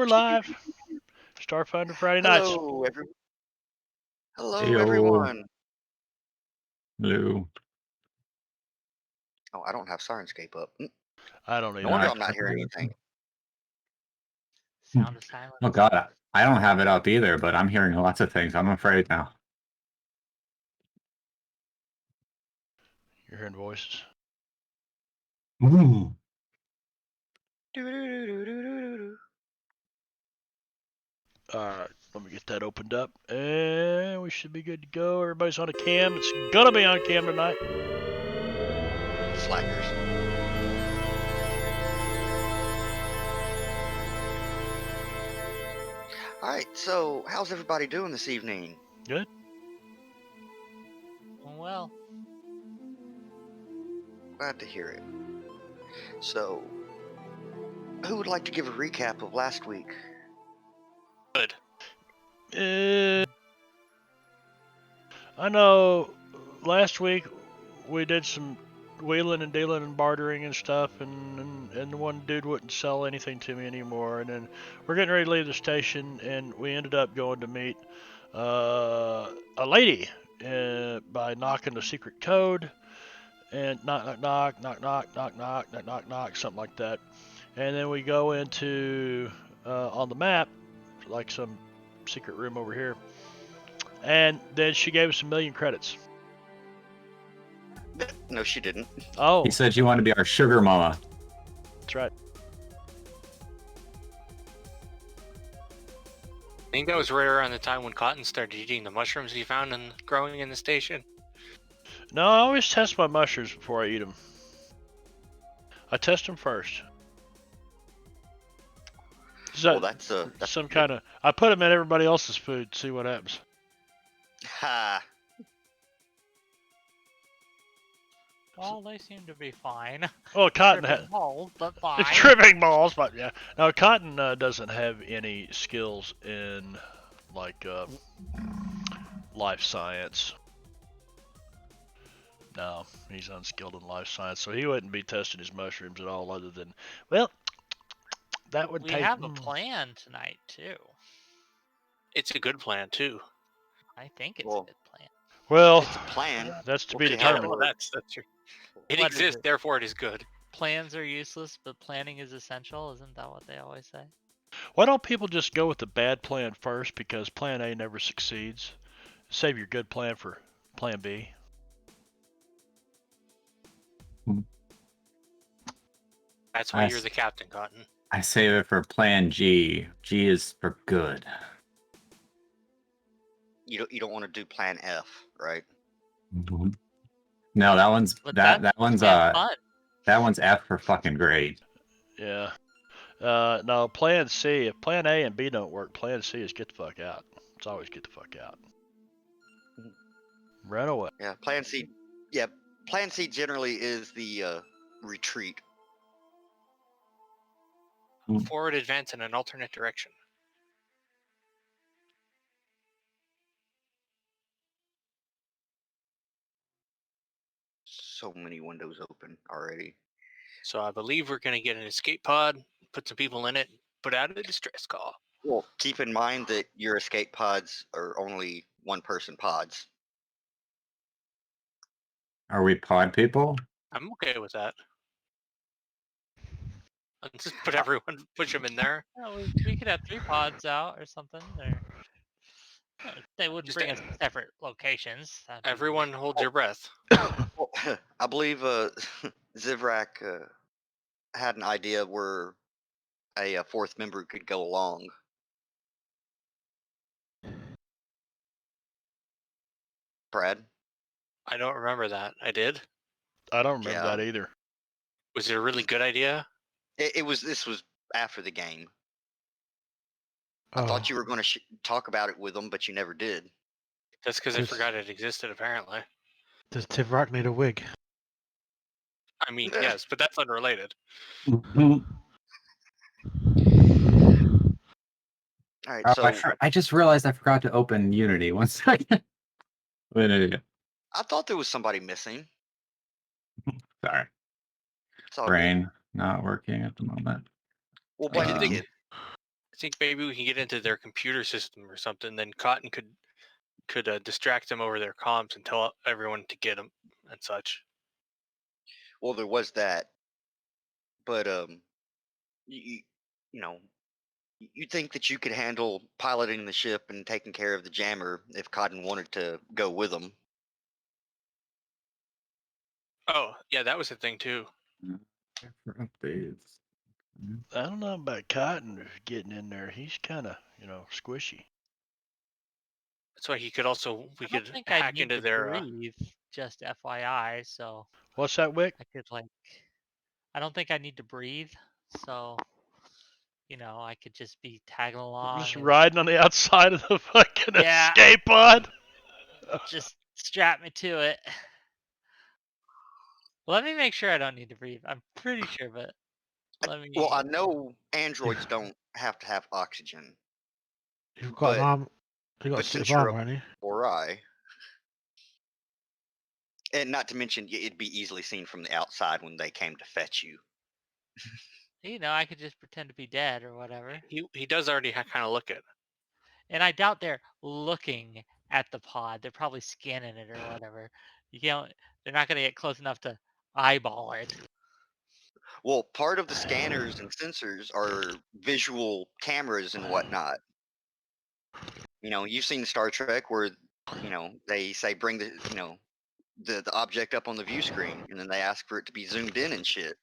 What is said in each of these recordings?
live. Starfinder Friday nights. Hello, everyone. Hello, Heyo. everyone. Hello. Oh, I don't have Sirenscape up. I don't No either. wonder I- I'm not hearing anything. Sound of silence. Oh god, I don't have it up either, but I'm hearing lots of things. I'm afraid now. You're hearing voices. Ooh. Alright, let me get that opened up. And we should be good to go. Everybody's on a cam. It's gonna be on cam tonight. Slackers. All right, so how's everybody doing this evening? Good. Well, Glad to hear it. So, who would like to give a recap of last week? Good. I know last week we did some wheeling and dealing and bartering and stuff, and the one dude wouldn't sell anything to me anymore. And then we're getting ready to leave the station, and we ended up going to meet a lady by knocking the secret code and knock, knock, knock, knock, knock, knock, knock, knock, knock, something like that. And then we go into on the map, like some secret room over here. And then she gave us 1,000,000 credits. No, she didn't. Oh, He said you want to be our sugar mama. that's right. I think that was right around the time when Cotton started eating the mushrooms he found and growing in the station. No, I always test my mushrooms before I eat them. I test them first. Well, that's some kind of. I put them in everybody else's food, see what happens. ha. well, they seem to be fine. Well, Cotton Tripping has balls, but fine. tripping balls, but yeah. No, Cotton doesn't have any skills in like life science. No, he's unskilled in life science, so he wouldn't be testing his mushrooms at all. Other than, well, that would We take. have a plan tonight too. It's a good plan too. I think it's Well, a good plan. Well, It's a plan. that's to Well, be yeah, determined. well, that's true. It What is exists, it? therefore it is good. Plans are useless, but planning is essential. Isn't that what they always say? Why don't people just go with the bad plan first? Because plan A never succeeds. Save your good plan for plan B. That's why I you're s- the captain, Cotton. I save it for plan G. G is for good. You don't want to do plan F, right? No, that one's But that that's one's fun. that one's F for fucking great. Yeah. No, plan C. If plan A and B don't work, plan C is get the fuck out. It's always get the fuck out. Run away. Yeah, plan C. Yeah, plan C generally is the retreat. Forward advance in an alternate direction. So many windows open already. So I believe we're going to get an escape pod, put some people in it, put out a distress call. Well, keep in mind that your escape pods are only one-person pods. Are we pod people? I'm okay with that. Let's just put everyone, push them in there. Yeah, we could have 3 pods out or something. Or they wouldn't Just bring us to separate locations. That'd be Everyone hold your breath. Well, I believe Zivrak had an idea where a fourth member could go along. Brad? I don't remember that. I did? I don't remember Yeah. that either. Was it a really good idea? This was after the game. I thought you were going to talk about it with them, but you never did. That's because I forgot it existed, apparently. Does Tivrak need a wig? I mean, yes, but that's unrelated. All right, Oh, so I just realized I forgot to open Unity. 1 second. Wait, I thought there was somebody missing. sorry. It's all good. Brain not working at the moment. Well, Why blame did the they- kid. think maybe we can get into their computer system or something. Then Cotton could distract them over their comms and tell everyone to get them and such. Well, there was that, but you, you know, you think that you could handle piloting the ship and taking care of the jammer if Cotton wanted to go with them. Oh, yeah, that was a thing too. For updates. I don't know about Cotton getting in there. He's kind of, squishy. That's why he could also we I don't could think I hack need into to their. breathe. Just FYI, so What's that, Wick? I could I don't think I need to breathe, so I could just be tagging along. Just and- riding on the outside of the fucking Yeah. escape pod? Just strap me to it. Let me make sure I don't need to breathe. I'm pretty sure, but let me. Well, I know androids don't have to have oxygen, You've got but an arm. You got but state of since you're armor, haven't you? or I, and not to mention it'd be easily seen from the outside when they came to fetch you. I could just pretend to be dead or whatever. He does already kind of look at. And I doubt they're looking at the pod. They're probably scanning it or whatever. They're not gonna get close enough to eyeball it. Well, part of the scanners and sensors are visual cameras and whatnot. You've seen Star Trek where they say bring the object up on the view screen, and then they ask for it to be zoomed in and shit.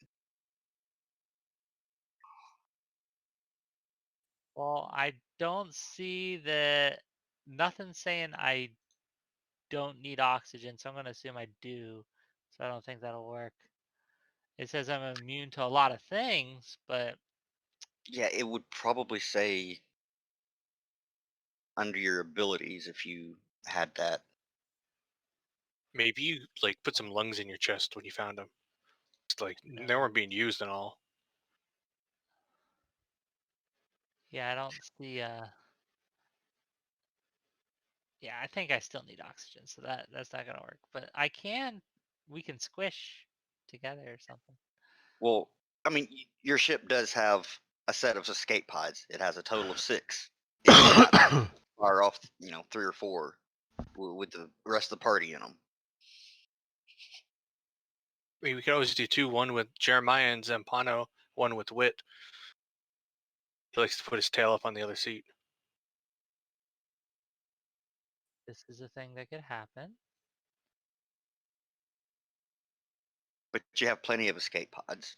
Well, I don't see that. Nothing's saying I don't need oxygen, so I'm gonna assume I do. So I don't think that'll work. It says I'm immune to a lot of things, but Yeah, it would probably say under your abilities if you had that. Maybe you like put some lungs in your chest when you found them. It's like they No. weren't being used and all. Yeah, I don't see. Yeah, I think I still need oxygen, so that's not gonna work. But we can squish together or something. Well, I mean, your ship does have a set of escape pods. It has a total of 6. If you're not far off, 3 or 4 with the rest of the party in them. I mean, we could always do 2, one with Jeremiah and Zampano, one with Wit. He likes to put his tail up on the other seat. This is a thing that could happen. But you have plenty of escape pods.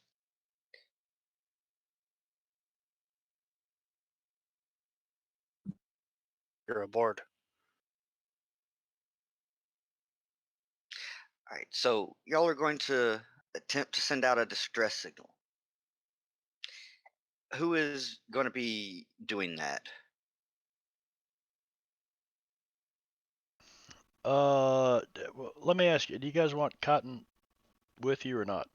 You're aboard. All right, so y'all are going to attempt to send out a distress signal. Who is going to be doing that? Well, let me ask you, do you guys want Cotton with you or not?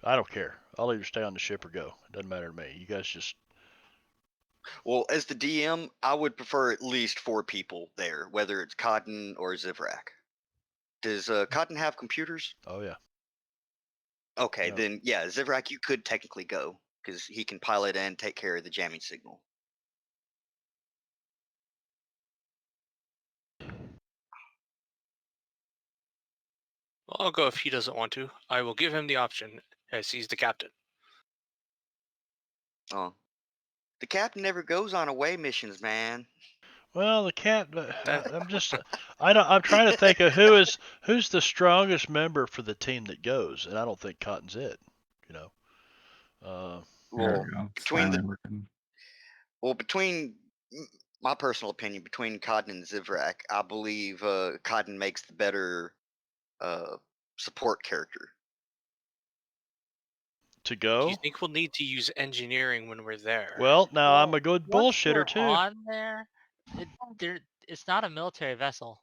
I don't care. I'll either stay on the ship or go. It doesn't matter to me. You guys just. Well, as the DM, I would prefer at least 4 people there, whether it's Cotton or Zivrak. Does Cotton have computers? Oh, yeah. Okay, Yeah. then yeah, Zivrak, you could technically go because he can pilot and take care of the jamming signal. Well, I'll go if he doesn't want to. I will give him the option as he's the captain. Oh, the captain never goes on away missions, man. Well, the cat. I'm just. I'm trying to think of who's the strongest member for the team that goes, and I don't think Cotton's it. You know. There Well, we go. It's between finally working. between my personal opinion, between Cotton and Zivrak, I believe Cotton makes the better support character. To Do go. you think we'll need to use engineering when we're there? Well, now I'm a good Once bullshitter we're too. on there, it's not a military vessel.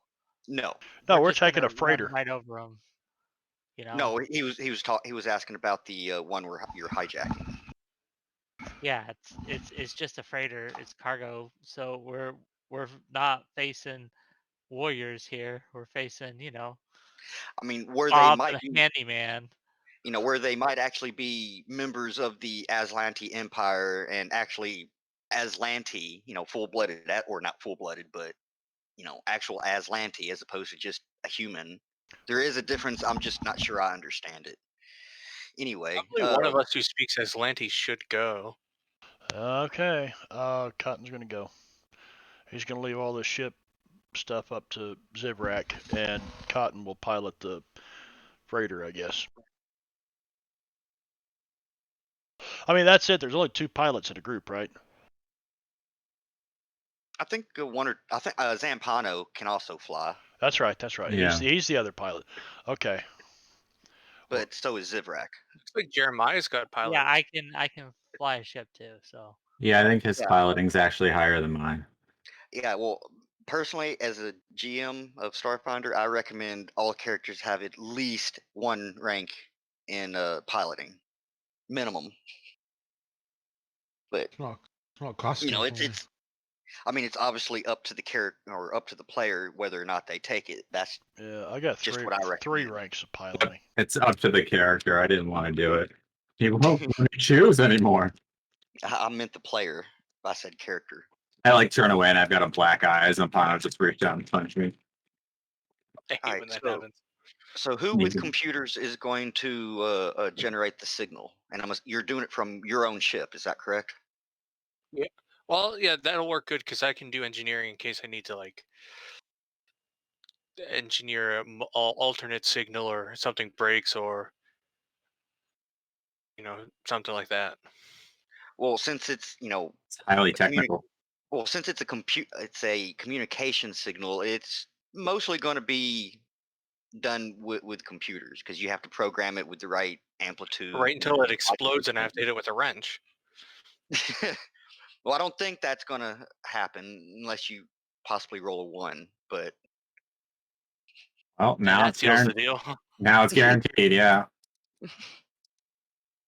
No, No, we're just gonna taking a run freighter. right over them. no, he was asking about the one where you're hijacking. Yeah, it's just a freighter. It's cargo. So we're not facing warriors here. We're facing I mean, where they Bob might the be, handyman. where they might actually be members of the Aslanti Empire and actually Aslanti, full-blooded, or not full-blooded, but actual Aslanti as opposed to just a human. There is a difference. I'm just not sure I understand it. Anyway, Probably one of us who speaks Aslanti should go. Okay. Cotton's gonna go. He's gonna leave all the ship stuff up to Zivrak, and Cotton will pilot the freighter, I guess. I mean, that's it. There's only 2 pilots in a group, right? I think Zampano can also fly, That's right. That's right. Yeah. He's the other pilot. Okay. but so is Zivrak. Looks like Jeremiah's got pilot. Yeah, I can fly a ship too. So Yeah, I think his Yeah. piloting's actually higher than mine. Yeah, well, personally, as a GM of Starfinder, I recommend all characters have at least 1 rank in piloting, minimum. But It's not custom. it's I mean, it's obviously up to the character or up to the player whether or not they take it. That's Yeah, I got just 3 what I recommend. ranks of piloting. It's up to the character. I didn't want to do it. He won't let me choose anymore. I meant the player. I said character. I like turn away and I've got a black eye as Zampano just reached out and punched me. I hate Alright, when that so- happens. So who with computers is going to generate the signal? And you're doing it from your own ship, is that correct? Well, yeah, that'll work good because I can do engineering in case I need to like engineer a alternate signal or something breaks or something like that. Well, since it's It's highly technical. since it's a communication signal, it's mostly going to be done with computers because you have to program it with the right amplitude. Right until it explodes and I have to hit it with a wrench. Well, I don't think that's going to happen unless you possibly roll a 1. But Well, And now that it's seals the guaranteed. deal. Now it's guaranteed. Yeah.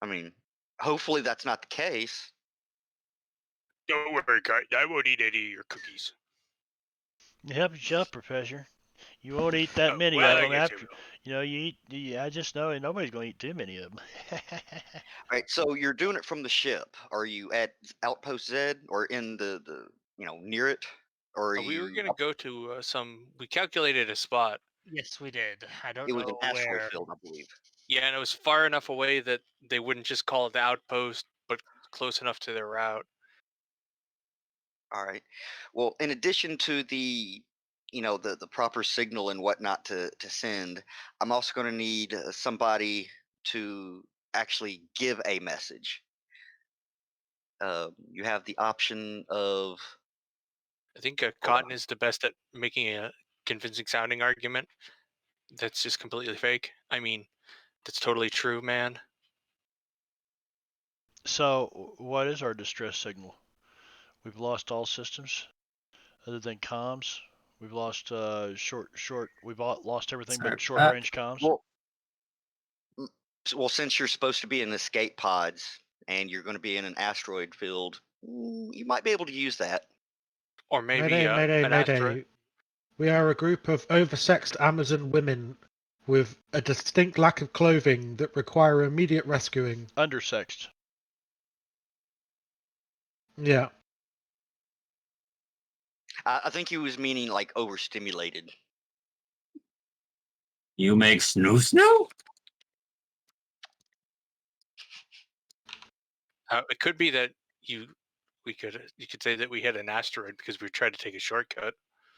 I mean, hopefully that's not the case. Don't worry, I won't eat any of your cookies. Shut up, Professor. You won't eat that Oh, many well, of I them guess after. you will. You eat. I just know nobody's gonna eat too many of them. All right, so you're doing it from the ship. Are you at Outpost Z or in the near it, or are We were you? gonna go to we calculated a spot. yes, we did. I don't It was an know asteroid where. field, I believe. Yeah, and it was far enough away that they wouldn't just call it the outpost, but close enough to their route. All right. Well, in addition to the the proper signal and whatnot to send, I'm also going to need somebody to actually give a message. You have the option of I think Cotton is the best at making a convincing sounding argument that's just completely fake. I mean, that's totally true, man. So, what is our distress signal? We've lost all systems other than comms. We've lost short. We've lost everything but short range comms. Well, since you're supposed to be in escape pods and you're going to be in an asteroid field, you might be able to use that. Or maybe Mayday, an asteroid. We are a group of oversexed Amazon women with a distinct lack of clothing that require immediate rescuing. Undersexed. Yeah. I think he was meaning like overstimulated. You make snoo? It could be that you could say that we hit an asteroid because we tried to take a shortcut.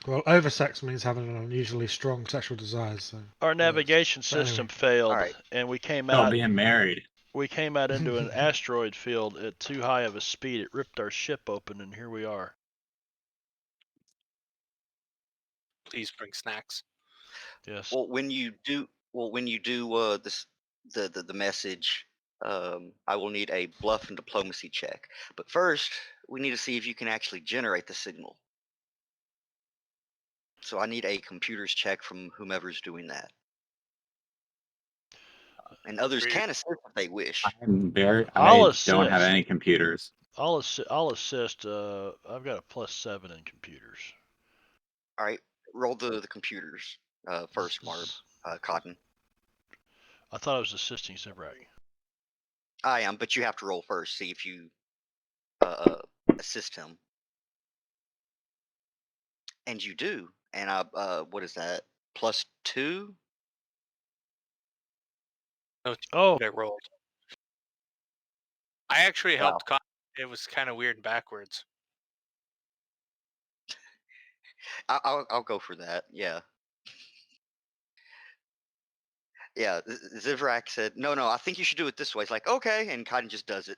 Well, oversex means having an unusually strong sexual desires. So Our navigation system failed, Alright. and we came Oh, out. being married. We came out into an asteroid field at too high of a speed. It ripped our ship open, and here we are. Please bring snacks. Yes. Well, when you do this the message, I will need a bluff and diplomacy check. But first, we need to see if you can actually generate the signal. So I need a computer's check from whomever's doing that. And others can assist if they wish. I I'll don't have assist. any computers. I'll assist. I've got a +7 in computers. All right, roll the computers first, Cotton. I thought I was assisting Zivrak. I am, but you have to roll first. See if you assist him. And you do. And what is that? +2? Oh, What I rolled. I actually Wow. helped. It was kind of weird and backwards. I'll go for that. Yeah. Yeah. Zivrak said, "No, I think you should do it this way." It's like, okay, and Cotton just does it.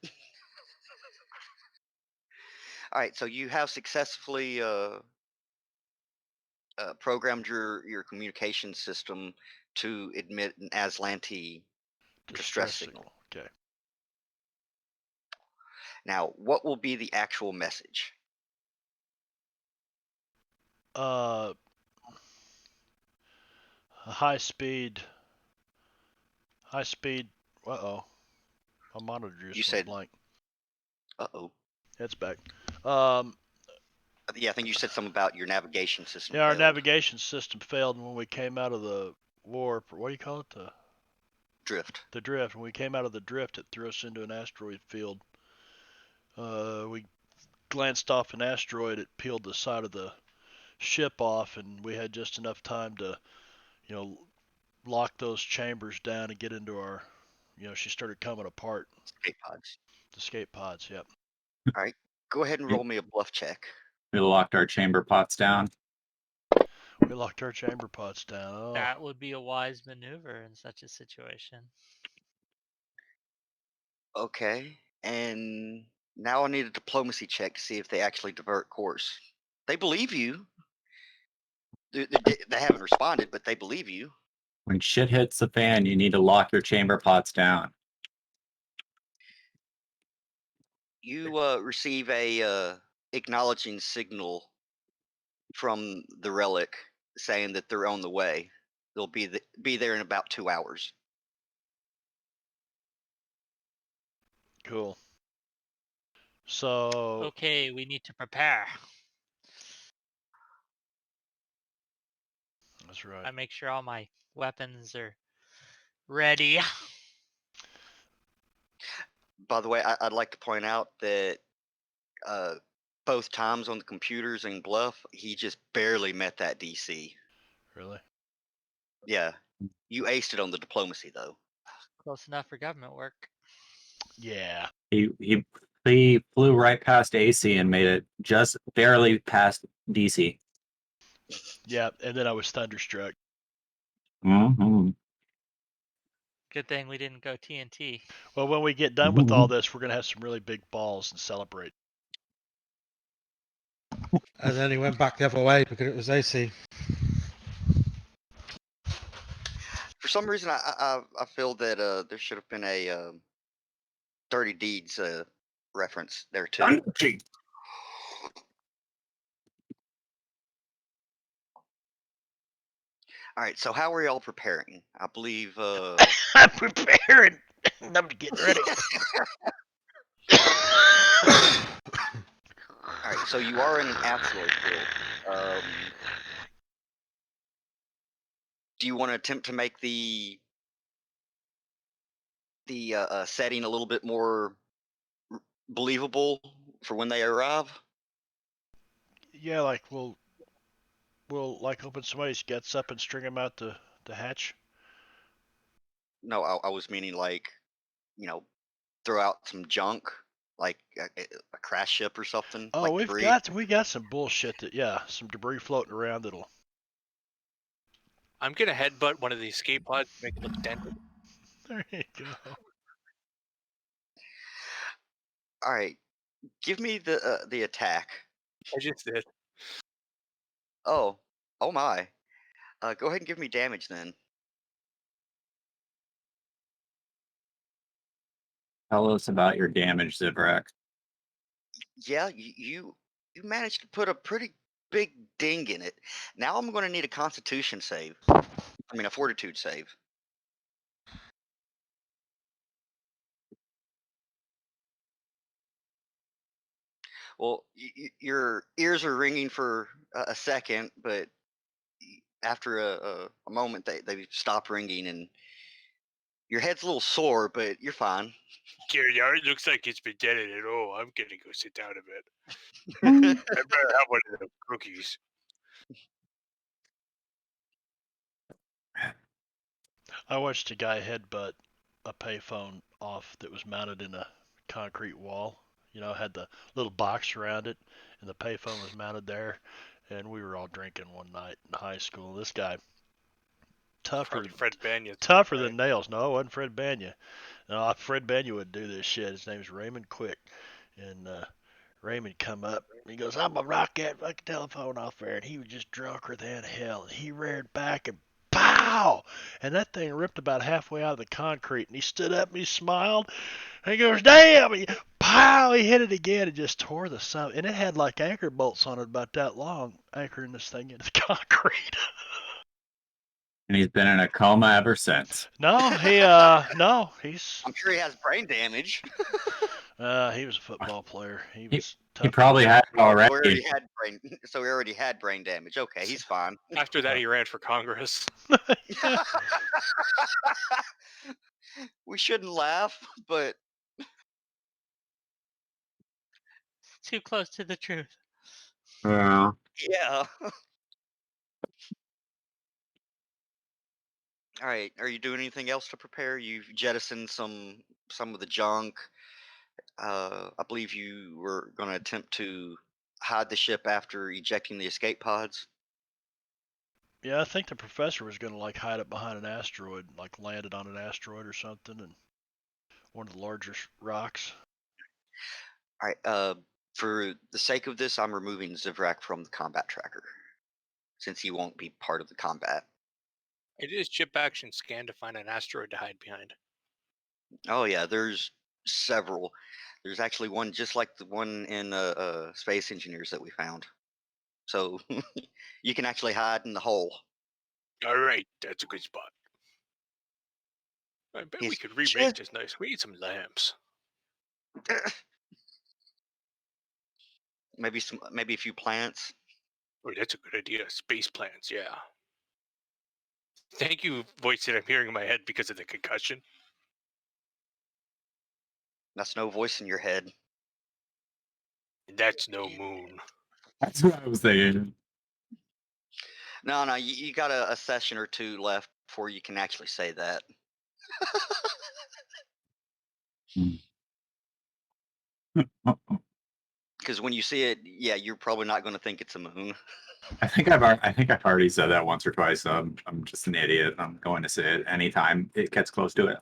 All right. So you have successfully programmed your communication system to emit an Aslanti distress signal. Okay. Now, what will be the actual message? High speed. Uh-oh. My monitor You just said, went blank. uh-oh. It's back. Yeah, I think you said something about your navigation system. Yeah, our failed. navigation system failed when we came out of the warp. What do you call it? Drift. The drift. When we came out of the drift, it threw us into an asteroid field. We glanced off an asteroid. It peeled the side of the ship off, and we had just enough time to, lock those chambers down and get into our. She started coming apart. Escape pods. The escape pods. Yep. All right. Go ahead and roll me a bluff check. We locked our chamber pots down. We locked our chamber pods down. Oh. That would be a wise maneuver in such a situation. Okay. And now I need a diplomacy check to see if they actually divert course. They believe you. They haven't responded, but they believe you. When shit hits the fan, you need to lock your chamber pots down. You receive a acknowledging signal from the relic saying that they're on the way. They'll be there in about 2 hours. Cool. So. Okay, we need to prepare. That's right. I make sure all my weapons are ready. By the way, I'd like to point out that both times on the computers and Bluff, he just barely met that DC. Really? Yeah. You aced it on the diplomacy, though. Close enough for government work. Yeah. He flew right past AC and made it just barely past DC. Yeah, and then I was thunderstruck. Mm-hmm. Good thing we didn't go TNT. Well, when we get done with all this, we're gonna have some really big balls and celebrate. And then he went back the other way because it was AC. For some reason, I feel that there should have been a Dirty Deeds reference there too. All right, so how are y'all preparing? I believe. I'm preparing. I'm getting ready. All right, so you are in an asteroid field. Do you want to attempt to make the setting a little bit more believable for when they arrive? Yeah, like we'll like open somebody's guts up and string them out the hatch. No, I was meaning like, throw out some junk, like a crash ship or something. Oh, like we debris. got some bullshit some debris floating around that'll. I'm gonna headbutt one of the escape pods to make it look dented. There you go. All right, give me the attack. I just did. Oh my. Go ahead and give me damage then. Tell us about your damage, Zivrak. Yeah, you managed to put a pretty big ding in it. Now I'm going to need a Constitution save. I mean, a Fortitude save. Well, your ears are ringing for a second, but after a moment, they stop ringing, and your head's a little sore, but you're fine. scared you. It looks like it's been detonated. Oh, I'm gonna go sit down a bit. Hmm. I better have one of the cookies. I watched a guy headbutt a payphone off that was mounted in a concrete wall. You know, had the little box around it, and the payphone was mounted there. And we were all drinking one night in high school. This guy, tougher, Probably Fred Banya. tougher right? than nails. No, it wasn't Fred Banya. No, Fred Banya would do this shit. His name's Raymond Quick, and Raymond come up. He goes, "I'm gonna knock that fucking telephone off there," and he was just drunker than hell. And he reared back and pow, and that thing ripped about halfway out of the concrete. And he stood up and he smiled. And he goes, "Damn!" He, pow! He hit it again and just tore the sun. And it had like anchor bolts on it about that long, anchoring this thing into the concrete. And he's been in a coma ever since. No, he's I'm sure he has brain damage. he was a football player. He was He tough. probably had it Oh, so he already. already had brain. So he already had brain damage. Okay, he's fine. After that, he ran for Congress. We shouldn't laugh, but It's too close to the truth. Yeah. yeah. All right. Are you doing anything else to prepare? You've jettisoned some of the junk. I believe you were going to attempt to hide the ship after ejecting the escape pods. Yeah, I think the professor was going to like hide it behind an asteroid, like land it on an asteroid or something, and one of the larger rocks. All right. For the sake of this, I'm removing Zivrak from the combat tracker, since he won't be part of the combat. It is chip action scan to find an asteroid to hide behind. Oh yeah, there's several. There's actually one just like the one in Space Engineers that we found. So you can actually hide in the hole. All right, that's a good spot. I bet we He's could remake just- this nice. We need some lamps. maybe a few plants. Oh, that's a good idea. Space plans, yeah. Thank you, voice that I'm hearing in my head because of the concussion. That's no voice in your head. That's no moon. That's what I was thinking. No, you got a session or two left before you can actually say that. Because when you see it, yeah, you're probably not going to think it's a moon. I think I've already said that once or twice. So I'm just an idiot. I'm going to say it anytime it gets close to it.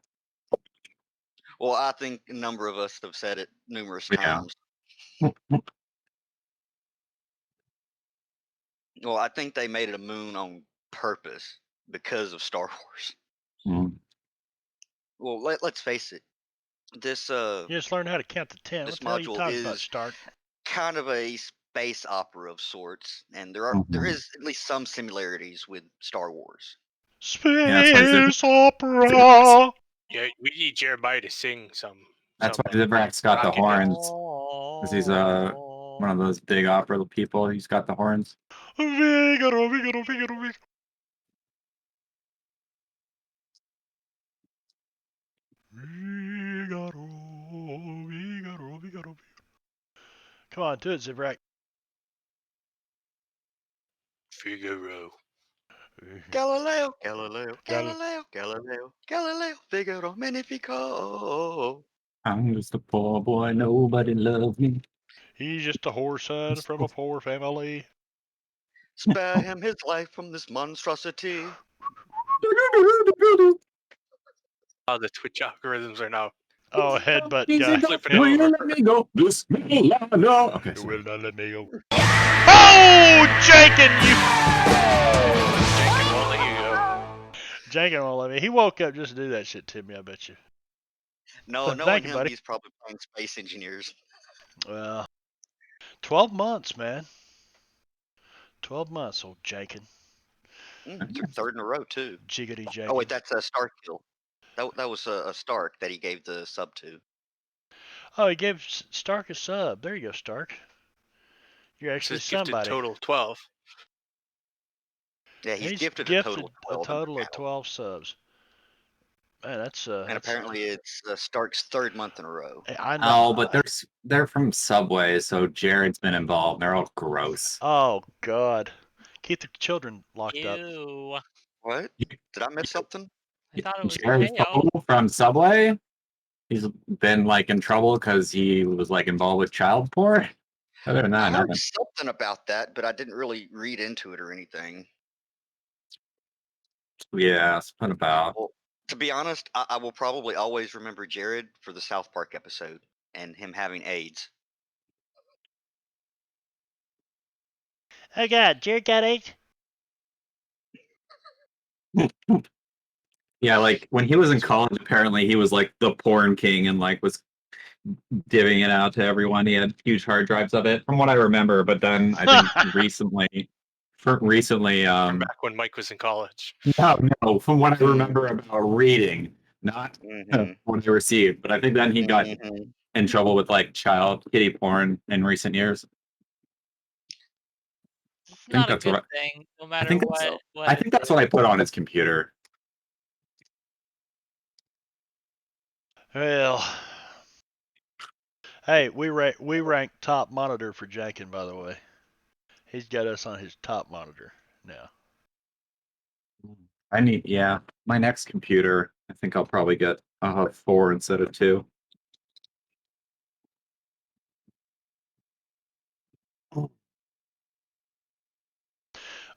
Well, I think a number of us have said it numerous Yeah. times. Well, I think they made it a moon on purpose because of Star Wars. Mm. Well, let's face it. This You just learned how to count to 10. This What the hell are you module talking about, is Stark? kind of a space opera of sorts, and there Mhm. is at least some similarities with Star Wars. Space opera. Yeah, we need Jeremiah to sing some. That's why some, Zivrak's got the rocket horns. Oh. 'Cause he's one of those big opera people. He's got the horns. Figaro, Figaro, Figaro, Figaro. Figaro, Figaro, Figaro. Come on, do it, Zivrak. Figaro. Galileo, Galileo, Galileo, Galileo, Galileo, Figaro, Magnifico. I'm just a poor boy. Nobody loves me. He's just a whore son from a poor family. Spare him his life from this monstrosity. Oh, the Twitch algorithms are now. Oh, headbutt Easy guy. go. Flipping Will you over. let me go? This no. Okay. You Sorry. will not let me go. Oh, Jankin, you. Jenkins won't let you go. Jankin won't let me. He woke up just to do that shit to me, I bet you. No, Thank knowing you, him, buddy. he's probably playing Space Engineers. Well, 12 months, man. 12 months, old Jankin. It's your third in a row, too. Jiggity Jankin. Oh, wait, that's a Starkville. That was a Stark that he gave the sub to. Oh, he gave Stark a sub. There you go, Stark. You're It actually says gifted somebody. total 12. Yeah, he's gifted gifted a total of 12 in the of channel. 12 subs. Man, that's And apparently it's Stark's 3rd month in a row. I know. Oh, but they're from Subway, so Jared's been involved. They're all gross. Oh God, keep the children locked up. Ew. What? Did I miss something? I thought it was Jared Teo. from Subway. He's been like in trouble because he was like involved with child porn. Other than I that, heard nothing. something about that, but I didn't really read into it or anything. Yeah, something about. Well, to be honest, I will probably always remember Jared for the South Park episode and him having AIDS. Oh God, Jared got AIDS. Yeah, like when he was in college, apparently he was like the porn king and like was divvying it out to everyone. He had huge hard drives of it, from what I remember. But then I think recently, Back when Mike was in college. no, from what I remember about reading, not Mm-hmm. what I received. But I think then he got Mm-hmm. in trouble with like child kitty porn in recent years. It's I think not a that's good what thing, no I matter think that's what I it think that's what I put on his computer. Well, hey, we rank top monitor for Jankin, by the way. He's got us on his top monitor now. I need, yeah, my next computer. I think I'll probably get 4 instead of 2. All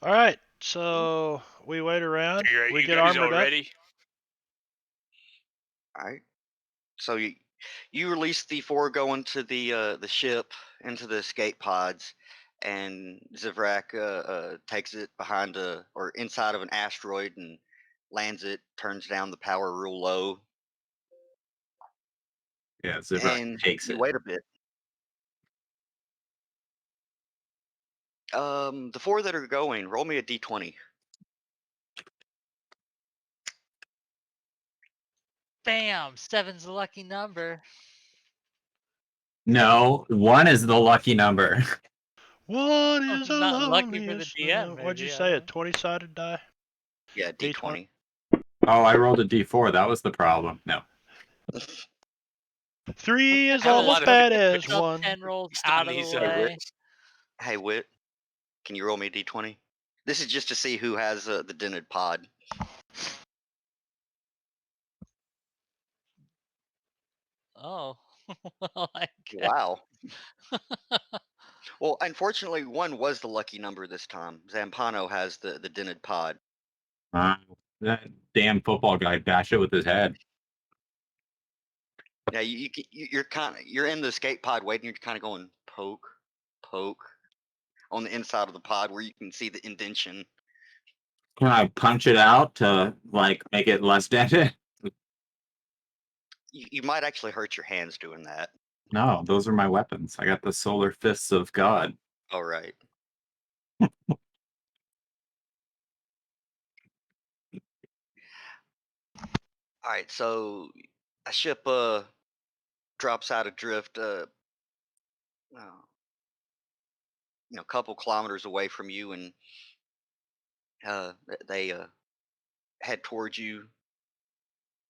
right, so we wait around. Are We you get guys all armored up. ready? All right. So you release the 4 going to the ship into the escape pods, and Zivrak takes it behind or inside of an asteroid and lands it. Turns down the power real low, Yeah, Zivrak and takes you it. wait a bit. The 4 that are going, roll me a d20. Bam! 7's the lucky number. No, 1 is the lucky number. What is the Not lucky for the loneliest? DM, What'd you maybe. I say? A don't know. 20-sided die? Yeah, D20. d20. Oh, I rolled a D4. That was the problem. No. 3 is I have a almost lot of bad faith as Up 1. 10 rolls based out on of the these Hey, Wit. way. Hey, Wit. Can you roll me a d20? This is just to see who has the dented pod. Oh. Well, I guess. Wow. Well, unfortunately, 1 was the lucky number this time. Zampano has the dented pod. That damn football guy bashed it with his head. Yeah, you're in the escape pod waiting. You're kind of going poke, poke on the inside of the pod where you can see the indention. Can I punch it out to like make it less dented? You might actually hurt your hands doing that. No, those are my weapons. I got the solar fists of God. All right. All right. So a ship drops out adrift. A couple kilometers away from you, and they head towards you.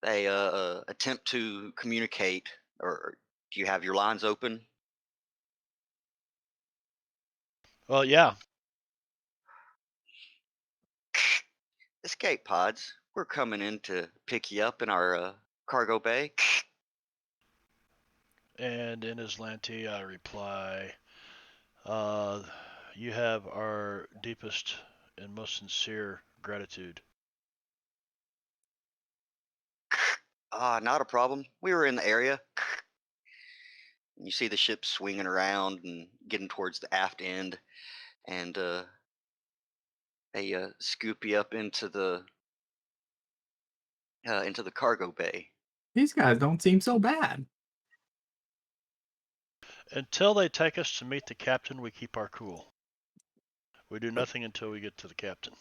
They attempt to communicate, or do you have your lines open? Well, yeah. Escape pods, we're coming in to pick you up in our cargo bay. And in Aslanti, I reply, you have our deepest and most sincere gratitude. Not a problem. We were in the area. You see the ship swinging around and getting towards the aft end, and they scoop you up into the cargo bay. These guys don't seem so bad. Until they take us to meet the captain, we keep our cool. We do nothing until we get to the captain.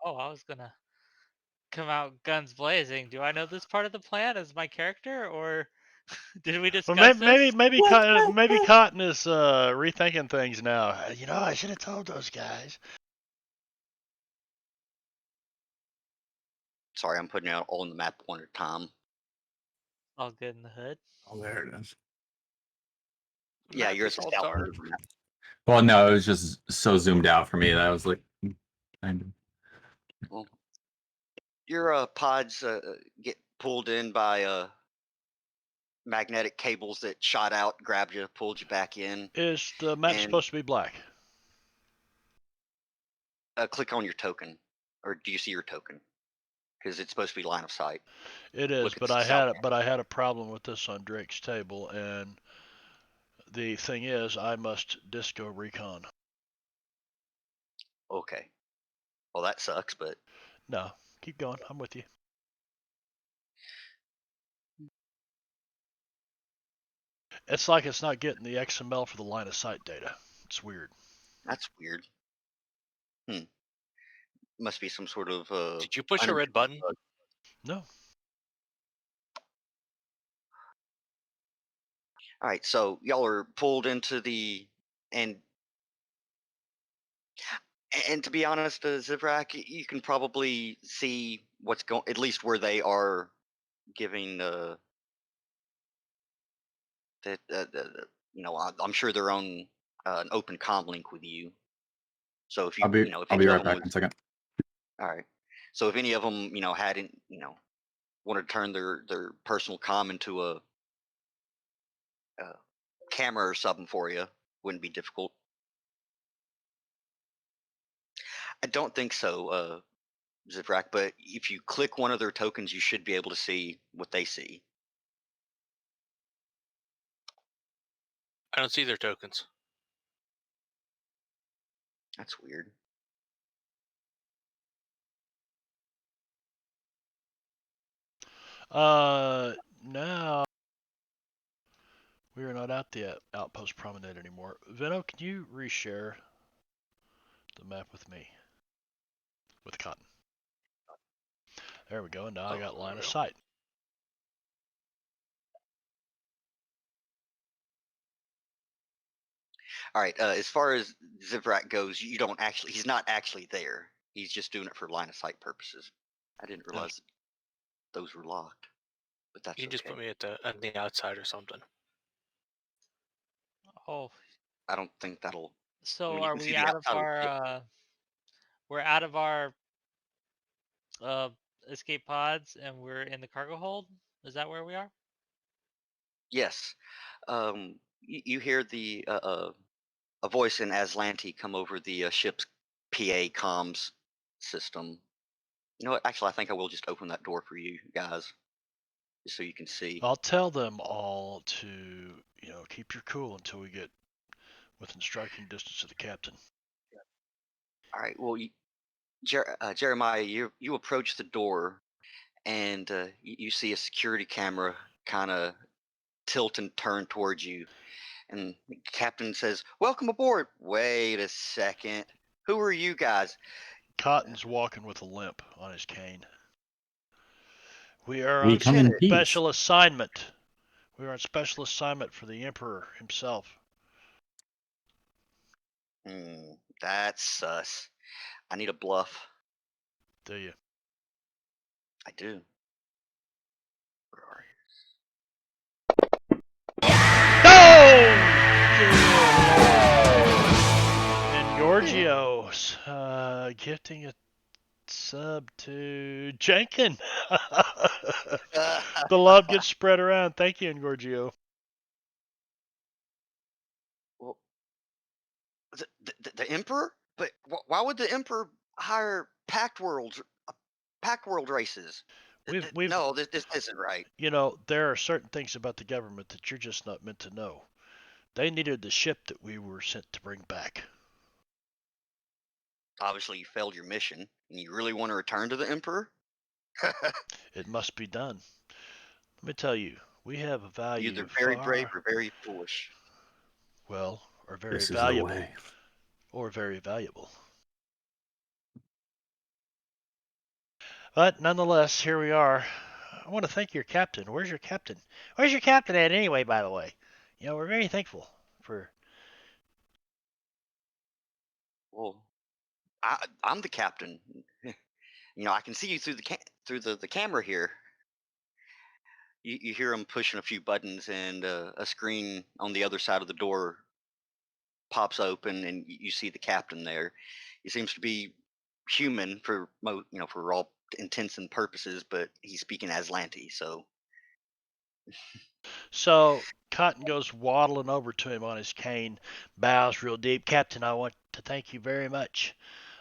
Oh, I was gonna come out guns blazing. Do I know this part of the plan as my character, or did we discuss Well, this? maybe Cotton is rethinking things now. I should have told those guys. Sorry, I'm putting it all on the map one at a time. All good in the hood. Oh, there it is. Yeah, Map you're at is the all south dark. end of the map. Well, no, it was just so zoomed out for me that I was like, kind of. Well, your pods get pulled in by magnetic cables that shot out, grabbed you, pulled you back in. Is the map And supposed to be black? click on your token, or do you see your token? Because it's supposed to be line of sight. It is, Look at but the I south had a problem with this on Drake's table, and the thing is, I must disco recon. Okay. Well, that sucks, but No, keep going. I'm with you. It's like it's not getting the XML for the line of sight data. It's weird. that's weird. Must be some sort of Did you push a red button? bug. No. All right, so y'all are pulled into and to be honest, Zivrak, you can probably see what's going, at least where they are giving I'm sure they're on an open comm link with you. So if I'll be if I'll any be of right them back was in a second. all right, so if any of them hadn't wanted to turn their personal comm into a camera or something for you, wouldn't be difficult. I don't think so, Zivrak, but if you click one of their tokens, you should be able to see what they see. I don't see their tokens. That's weird. Now we are not at the outpost promenade anymore. Veno, can you reshare the map with me? With Cotton. There we go. And now I got line of sight. All right, as far as Zivrak goes, you don't actually, he's not actually there. He's just doing it for line of sight purposes. I didn't realize those were locked, but that's You can just okay. put me at the outside or something. Oh, I don't think that'll. so You are can see we the out of outside of the ship. our we're out of our uh escape pods and we're in the cargo hold? Is that where we are? Yes. You hear a voice in Aslanti come over the ship's PA comms system. You know what? Actually, I think I will just open that door for you guys, just so you can see. I'll tell them all to, keep your cool until we get within striking distance of the captain. All right. Well, Jeremiah, you approach the door, and you see a security camera kind of tilt and turn towards you. And the captain says, "Welcome aboard." Wait a second. Who are you guys? Cotton's walking with a limp on his cane. We are We on come in peace. special assignment. We are on special assignment for the Emperor himself. That's sus. I need a bluff. Do you? I do. Where are No! And Giorgio's gifting a sub to Jenkin. you? The love gets spread around. Thank you, Giorgio. Well, the Emperor? But why would the Emperor hire Pact World races? We've No, this isn't right. there are certain things about the government that you're just not meant to know. They needed the ship that we were sent to bring back. Obviously, you failed your mission, and you really want to return to the Emperor? It must be done. Let me tell you, we have a value Either very brave far, or very foolish. well, or very This is the valuable, way. or very valuable. But nonetheless, here we are. I want to thank your captain. Where's your captain? Where's your captain at anyway, by the way? We're very thankful for. Well, I'm the captain. I can see you through through the camera here, you hear him pushing a few buttons, and a screen on the other side of the door pops open, and you see the captain there. He seems to be human for for all intents and purposes, but he's speaking Aslanti. So Cotton goes waddling over to him on his cane, bows real deep. Captain, I want to thank you very much.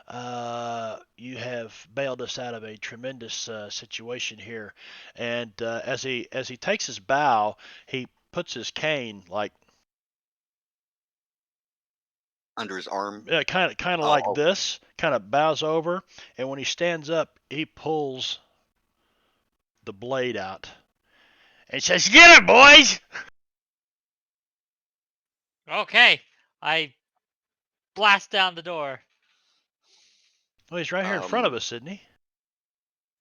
You have bailed us out of a tremendous situation here. And as he takes his bow, he puts his cane like under his arm. kind of Oh, like oh. this, kind of bows over, and when he stands up, he pulls the blade out and says, "Get it, boys!" Okay, I blast down the door. Well, he's right here in front of us, isn't he?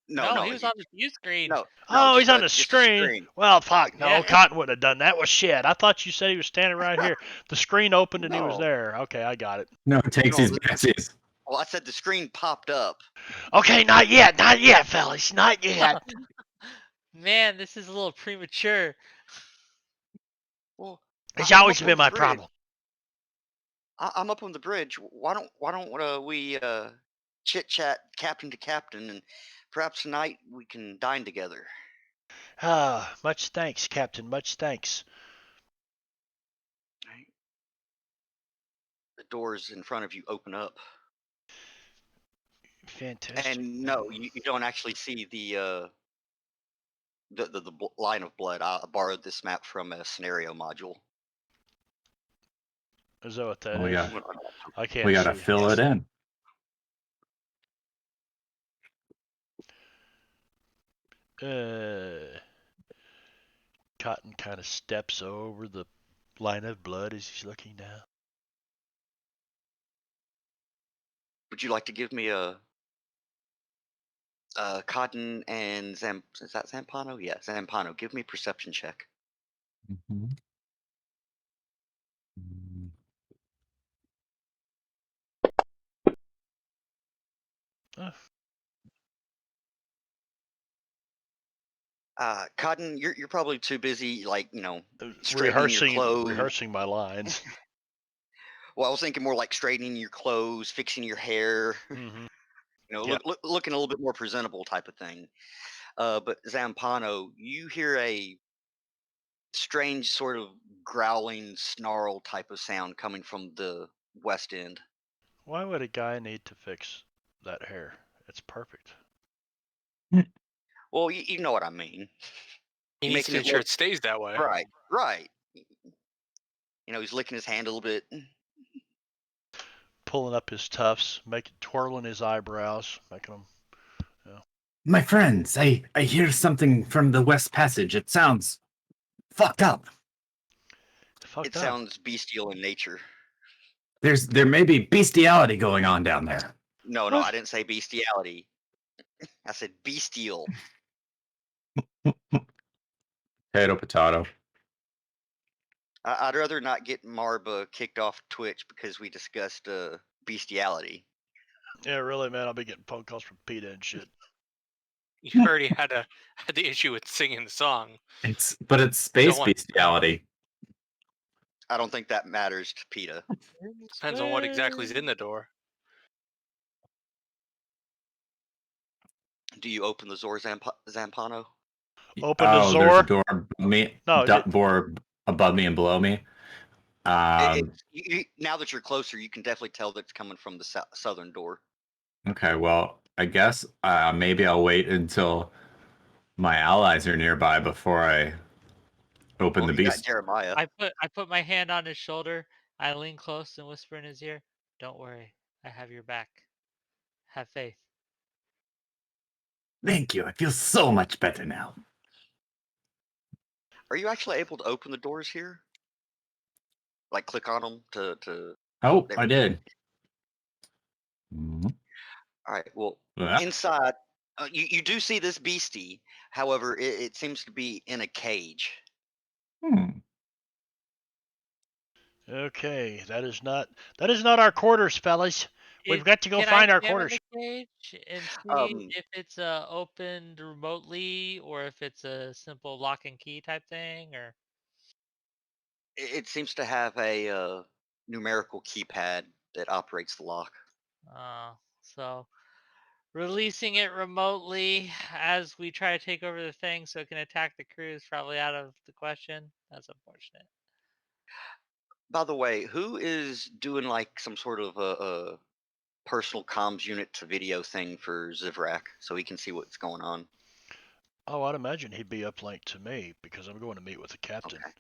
No, he was on the view screen. no. Oh, he's on the just a screen. Well, fuck, no, Yeah. Cotton wouldn't have done that. Was shit. I thought you said he was standing right here. The screen opened and he was No. there. Okay, I got it. No, it takes No, his the- batsies. Well, I said the screen popped up. Okay, not yet, fellas, not yet. Man, this is a little premature. Well, It's I'm always up on been the my bridge. problem. I'm up on the bridge. Why don't we chit chat captain to captain, and perhaps tonight we can dine together. Ah, much thanks, Captain. Much thanks. Right? The doors in front of you open up, Fantastic. and no, you don't actually see the line of blood. I borrowed this map from a scenario module. Is that what that We is? got I can't we gotta see. fill it in. Cotton kind of steps over the line of blood as he's looking down. Would you like to give me a Cotton and is that Zampano? Yeah, Zampano. Give me a perception check. Mhm. Oh, Cotton, you're probably too busy, like straightening your clothes. rehearsing my lines. Well, I was thinking more like straightening your clothes, fixing your hair. Mm-hmm. Yep. Looking a little bit more presentable type of thing. But Zampano, you hear a strange sort of growling snarl type of sound coming from the west end. Why would a guy need to fix that hair? It's perfect. Well, you know what I mean. He needs Making to it ensure look it stays that way. right. He's licking his hand a little bit. Pulling up his tufts, twirling his eyebrows, making them. My friends, I hear something from the West Passage. It sounds fucked up. It sounds bestial in nature. There may be bestiality going on down there. No, I didn't say bestiality. I said bestial. Potato. I'd rather not get Marba kicked off Twitch because we discussed bestiality. Yeah, really, man. I'll be getting phone calls from PETA and shit. You already had the issue with singing the song. It's space bestiality. I don't think that matters to PETA. Depends on what exactly is in the door. Do you open the Zor Zampano? Open the Zor. There's a door above me. No, door above me and below me. Now that you're closer, you can definitely tell that it's coming from the southern door. Okay, well, I guess maybe I'll wait until my allies are nearby before I open the You got beast. Jeremiah. I put my hand on his shoulder. I lean close and whisper in his ear, "Don't worry, I have your back. Have faith." Thank you. I feel so much better now. Are you actually able to open the doors here? Like click on them to. Oh, I did. Mhm. All right. Well, Yeah. inside, you do see this beastie. However, it seems to be in a cage. Okay, that is not our quarters, fellas. We've got to go Can find I our camera quarters. the cage and see Um, if it's opened remotely or if it's a simple lock and key type thing? Or it seems to have a numerical keypad that operates the lock. so releasing it remotely as we try to take over the thing so it can attack the crew is probably out of the question. That's unfortunate. By the way, who is doing like some sort of a personal comms unit to video thing for Zivrak so he can see what's going on? Oh, I'd imagine he'd be uplinked to me because I'm going to meet with the captain. Okay.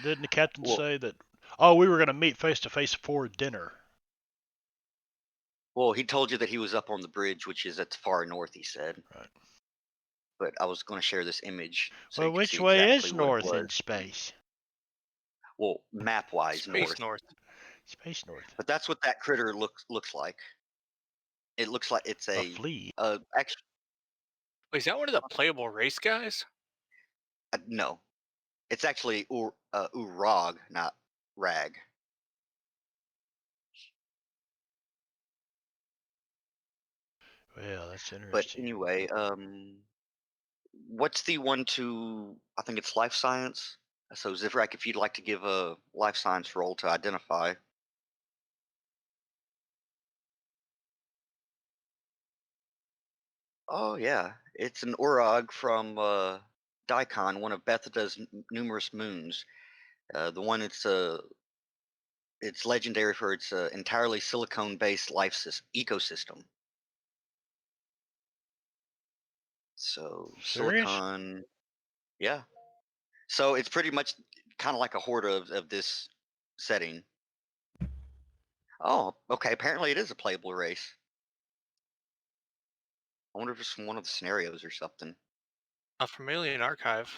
Didn't the captain Well- say that? Oh, we were going to meet face to face for dinner. Well, he told you that he was up on the bridge, which is at the far north, he said. Right. But I was going to share this image so Well, you can which see way exactly is what it north was. in space? Well, map-wise, Space North. Space north. But that's what that critter looks like. It looks like it's A a flea. actually Wait, is that one of the playable race guys? no, it's actually Urag, not Rag. Well, that's But interesting. anyway, what's the one to? I think it's life science. So Zivrak, if you'd like to give a life science roll to identify. Oh yeah, it's an Urag from Daikon, one of Bethesda's numerous moons. The one it's legendary for its entirely silicone-based life ecosystem. So Serious? silicon, yeah. So it's pretty much kind of like a horde of this setting. Oh, okay. Apparently it is a playable race. I wonder if it's from one of the scenarios or something. A Familiar Archive,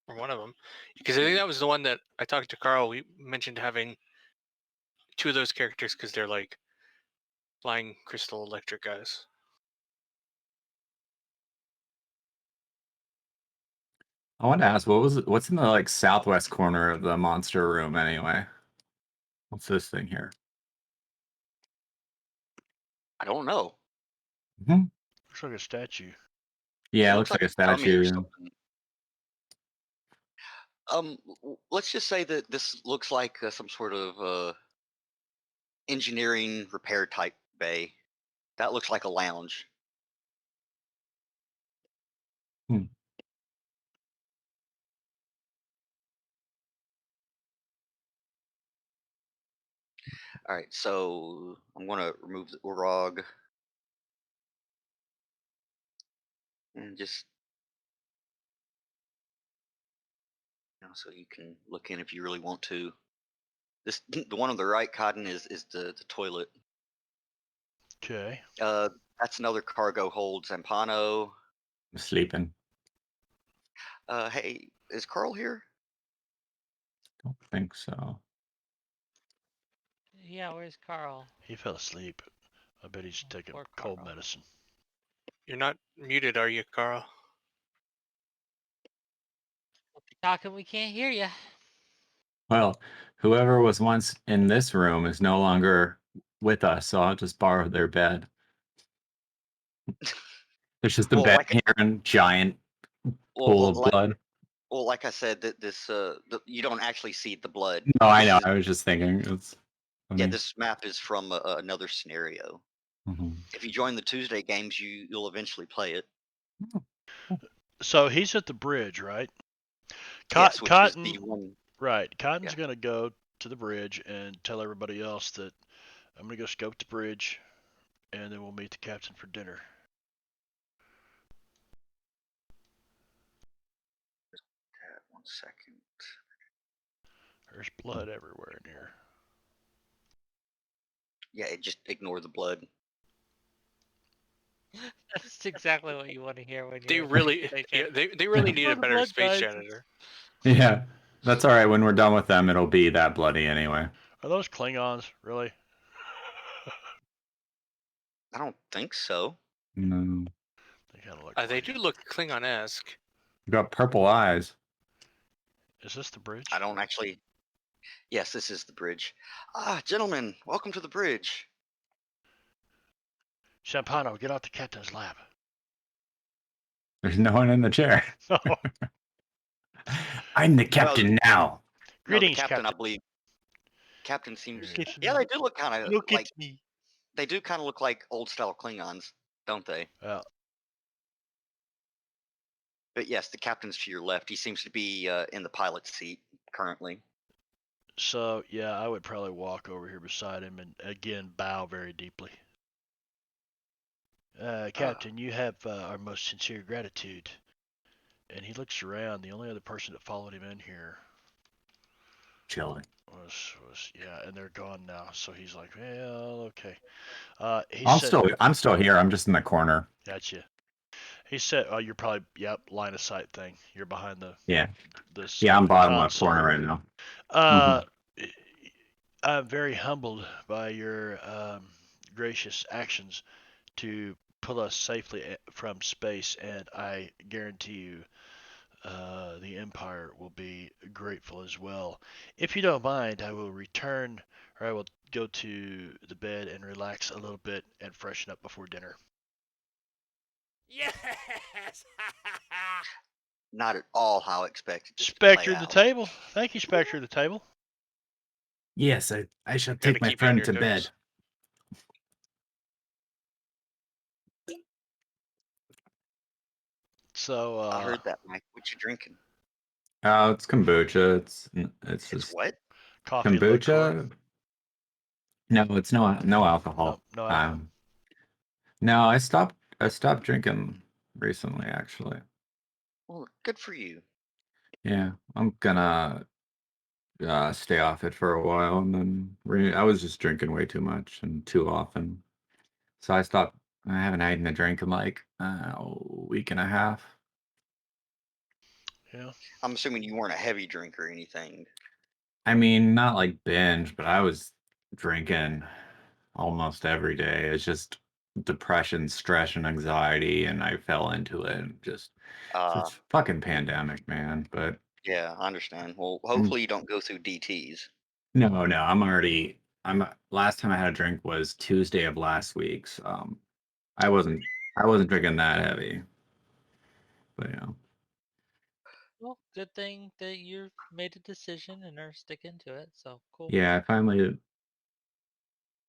or one of them, because I think that was the one that I talked to Carl. We mentioned having two of those characters because they're like flying crystal electric guys. I want to ask, what's in the like southwest corner of the monster room anyway? What's this thing here? I don't know. Looks like a statue. Yeah, it looks like a dummy or statue. something. Let's just say that this looks like some sort of engineering repair type bay. That looks like a lounge. Hmm. All right, so I'm going to remove the Urag and just so you can look in if you really want to. This the one on the right, Cotton, is the toilet. Okay. That's another cargo hold, Zampano. I'm sleeping. Hey, is Carl here? Don't think so. Yeah, where's Carl? He fell asleep. I bet he's taking Poor cold Carl. medicine. You're not muted, are you, Carl? If you're talking, we can't hear you. Well, whoever was once in this room is no longer with us, so I'll just borrow their bed. There's just a Well, bed like- here and giant pool of blood. Well, like I said, that this you don't actually see the blood. No, I This know. is- I was just thinking. It's funny. yeah, this map is from another scenario. Mhm. If you join the Tuesday games, you'll eventually play it. So he's at the bridge, right? Yes, which Cotton. was the one. Right. Cotton's Yeah. gonna go to the bridge and tell everybody else that I'm gonna go scope the bridge, and then we'll meet the captain for dinner. One second. There's blood everywhere in here. Yeah, just ignore the blood. That's exactly what you want to hear when They you're. really, yeah, they really need a Blood, better blood, space guys. janitor. Yeah, that's all right. When we're done with them, it'll be that bloody anyway. Are those Klingons, really? I don't think so. No, They kind of look They like do it. look Klingon-esque. you got purple eyes. Is this the bridge? I don't actually. Yes, this is the bridge. Ah, gentlemen, welcome to the bridge. Zampano, get off the captain's lap. There's no one in the chair. No. I'm the captain now. No, the Greetings, captain, I Captain. believe. Captain seems. Look at Yeah, me. they do look kind of Look like. at me. They do kind of look like old style Klingons, don't they? But yes, the captain's to your left. He seems to be in the pilot's seat currently. So, yeah, I would probably walk over here beside him and again bow very deeply. Captain, you have our most sincere gratitude. And he looks around. The only other person that followed him in here Chilling. was yeah, and they're gone now. So he's like, well, okay. He I'm said, still here. I'm just in the corner. gotcha. He said, oh, you're probably, yep, line of sight thing. You're behind the Yeah. this Yeah, I'm bottom left console. corner right now. I'm very humbled by your gracious actions to pull us safely from space, and I guarantee you the Empire will be grateful as well. If you don't mind, I will return, or I will go to the bed and relax a little bit and freshen up before dinner. Yes. Not at all how I expected this to Spectre play at the out. table. Thank you, Spectre at the table. Yes, I shall Gotta take my keep you on friend your to toes. bed. So, I heard that, Mike. What you drinking? Oh, it's kombucha. It's It's just what? coffee and liqueur. kombucha. No, it's no alcohol. No alcohol. No, I stopped drinking recently, actually. Well, good for you. Yeah, I'm gonna stay off it for a while, and then I was just drinking way too much and too often, so I stopped. I haven't eaten a drink in like a week and a half. Yeah. I'm assuming you weren't a heavy drinker or anything. I mean, not like binge, but I was drinking almost every day. It's just depression, stress, and anxiety, and I fell into it. And just it's fucking pandemic, man. But Yeah, I understand. Well, hopefully you don't go through DTs. no, I'm last time I had a drink was Tuesday of last week. So I wasn't drinking that heavy. But yeah. Well, good thing that you've made a decision and are sticking to it. So cool. Yeah, I finally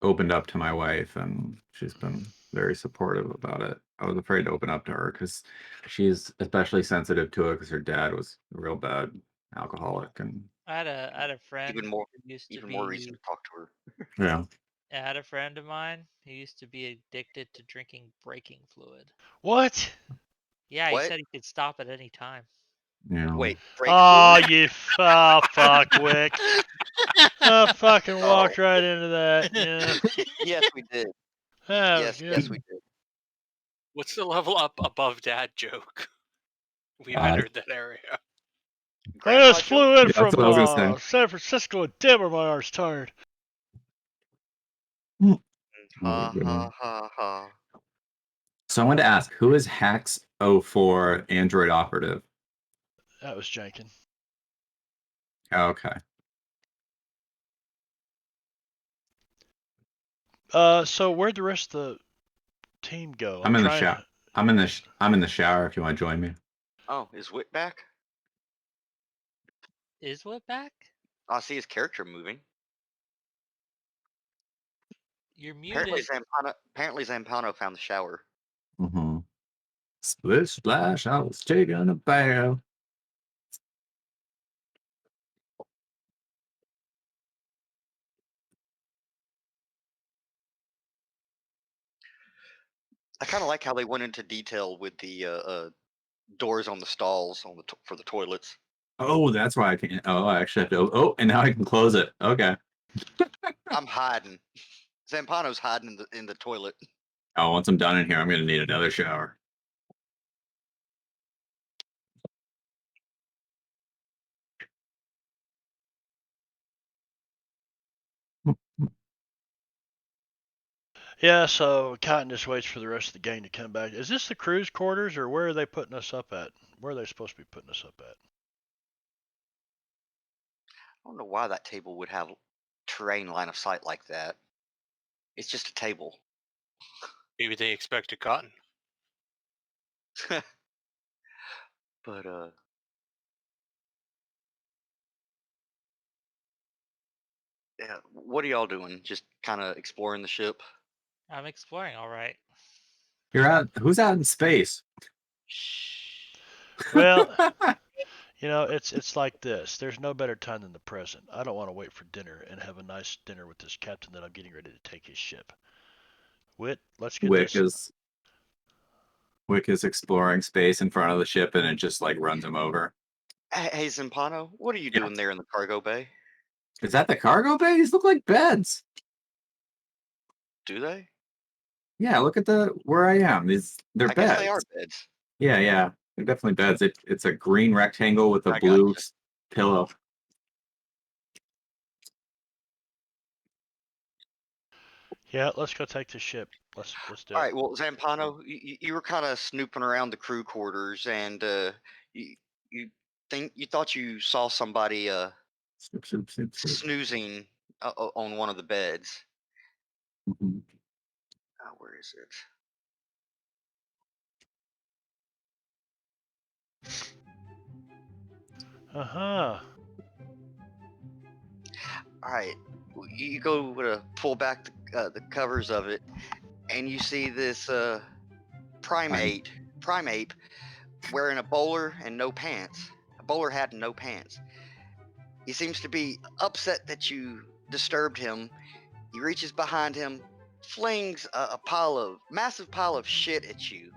opened up to my wife, and she's been very supportive about it. I was afraid to open up to her because she's especially sensitive to it because her dad was a real bad alcoholic, and I had a friend Even more, who used to even more reason be. to talk to her. yeah. I had a friend of mine who used to be addicted to drinking braking fluid. What? Yeah, he What? said he could stop at any time. Wait, break Oh, fluid? you fuck, Wick. I fucking walked Oh. right into that. Yeah. Yes, we did. Oh, Yes, yeah. yes, we did. What's the level up above dad joke? We've entered that area. I Grandpa just joke? flew in Yeah, that's from what I was gonna say. San Francisco and damn it, my arse tired. Oh, Ha goodness. ha ha ha. So I wanted to ask, who is Hax04 Android operative? That was jankin'. Okay. So where'd the rest of the team go? I'm in the trying shower. I'm in the shower if you want to join me. Oh, is Wit back? Is what back? I see his character moving. You're muted. Apparently Zampano found the shower. Mm-hmm. Splish splash, I was taking a bath. I kind of like how they went into detail with the doors on the stalls for the toilets. Oh, that's why I can. Oh, I actually have to. Oh, and now I can close it. Okay. I'm hiding. Zampano's hiding in the toilet. Oh, once I'm done in here, I'm gonna need another shower. Yeah, so Cotton just waits for the rest of the gang to come back. Is this the crew's quarters, or where are they putting us up at? Where are they supposed to be putting us up at? I don't know why that table would have terrain line of sight like that. It's just a table. Maybe they expected cotton. But yeah, what are y'all doing? Just kind of exploring the ship? I'm exploring, all right. You're out. Who's out in space? Well, it's like this. There's no better time than the present. I don't want to wait for dinner and have a nice dinner with this captain that I'm getting ready to take his ship. Wit, let's get Wick this. is Wick is exploring space in front of the ship, and it just like runs him over. Hey, Zampano, what are you Yeah. doing there in the cargo bay? Is that the cargo bay? These look like beds. Do they? Yeah, look at where I am. They're I guess beds. they are beds. Yeah, they're definitely beds. It's a green rectangle with a I blue gotcha. pillow. Yeah, let's go take the ship. Let's do All it. right. Well, Zampano, you were kind of snooping around the crew quarters, and you you thought you saw somebody Snoop, snoop, snoop, snoop. snoozing on one of the beds. Mhm. Where is it? Uh-huh. All right. You go to pull back the covers of it, and you see this primate wearing a bowler and no pants. A bowler hat and no pants. He seems to be upset that you disturbed him. He reaches behind him, flings a massive pile of shit at you,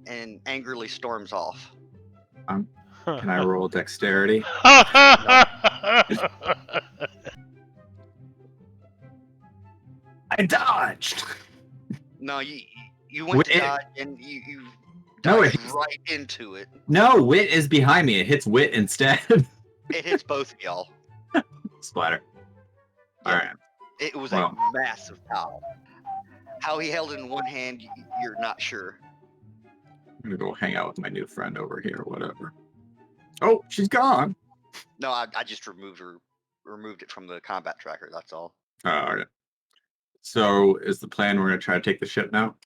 and angrily storms off. Can I roll dexterity? I dodged. No, you went to Wit. dodge and you No, dodged right into it. No, Wit is behind me. It hits Wit instead. It hits both of y'all. Splatter. Yep. All right. It was Well. a massive pile. How he held it in one hand, you're not sure. I'm gonna go hang out with my new friend over here. Whatever. Oh, she's gone. No, I just removed it from the combat tracker. That's all. All right. So is the plan we're gonna try to take the ship now?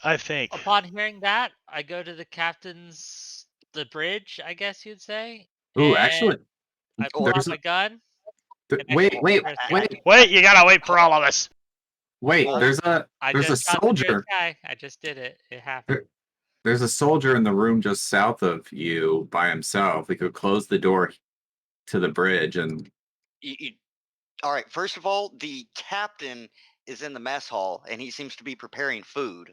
I think. Upon hearing that, I go to the bridge, I guess you'd say. Ooh, and actually, I pull out there's my gun. and I wait, shoot wait, for his wait, guy. Wait, you gotta wait for all of us. wait. Well, There's a I there's a just shot through his soldier. guy. I just did it. It happened. There's a soldier in the room just south of you by himself. We could close the door to the bridge and all right. First of all, the captain is in the mess hall, and he seems to be preparing food.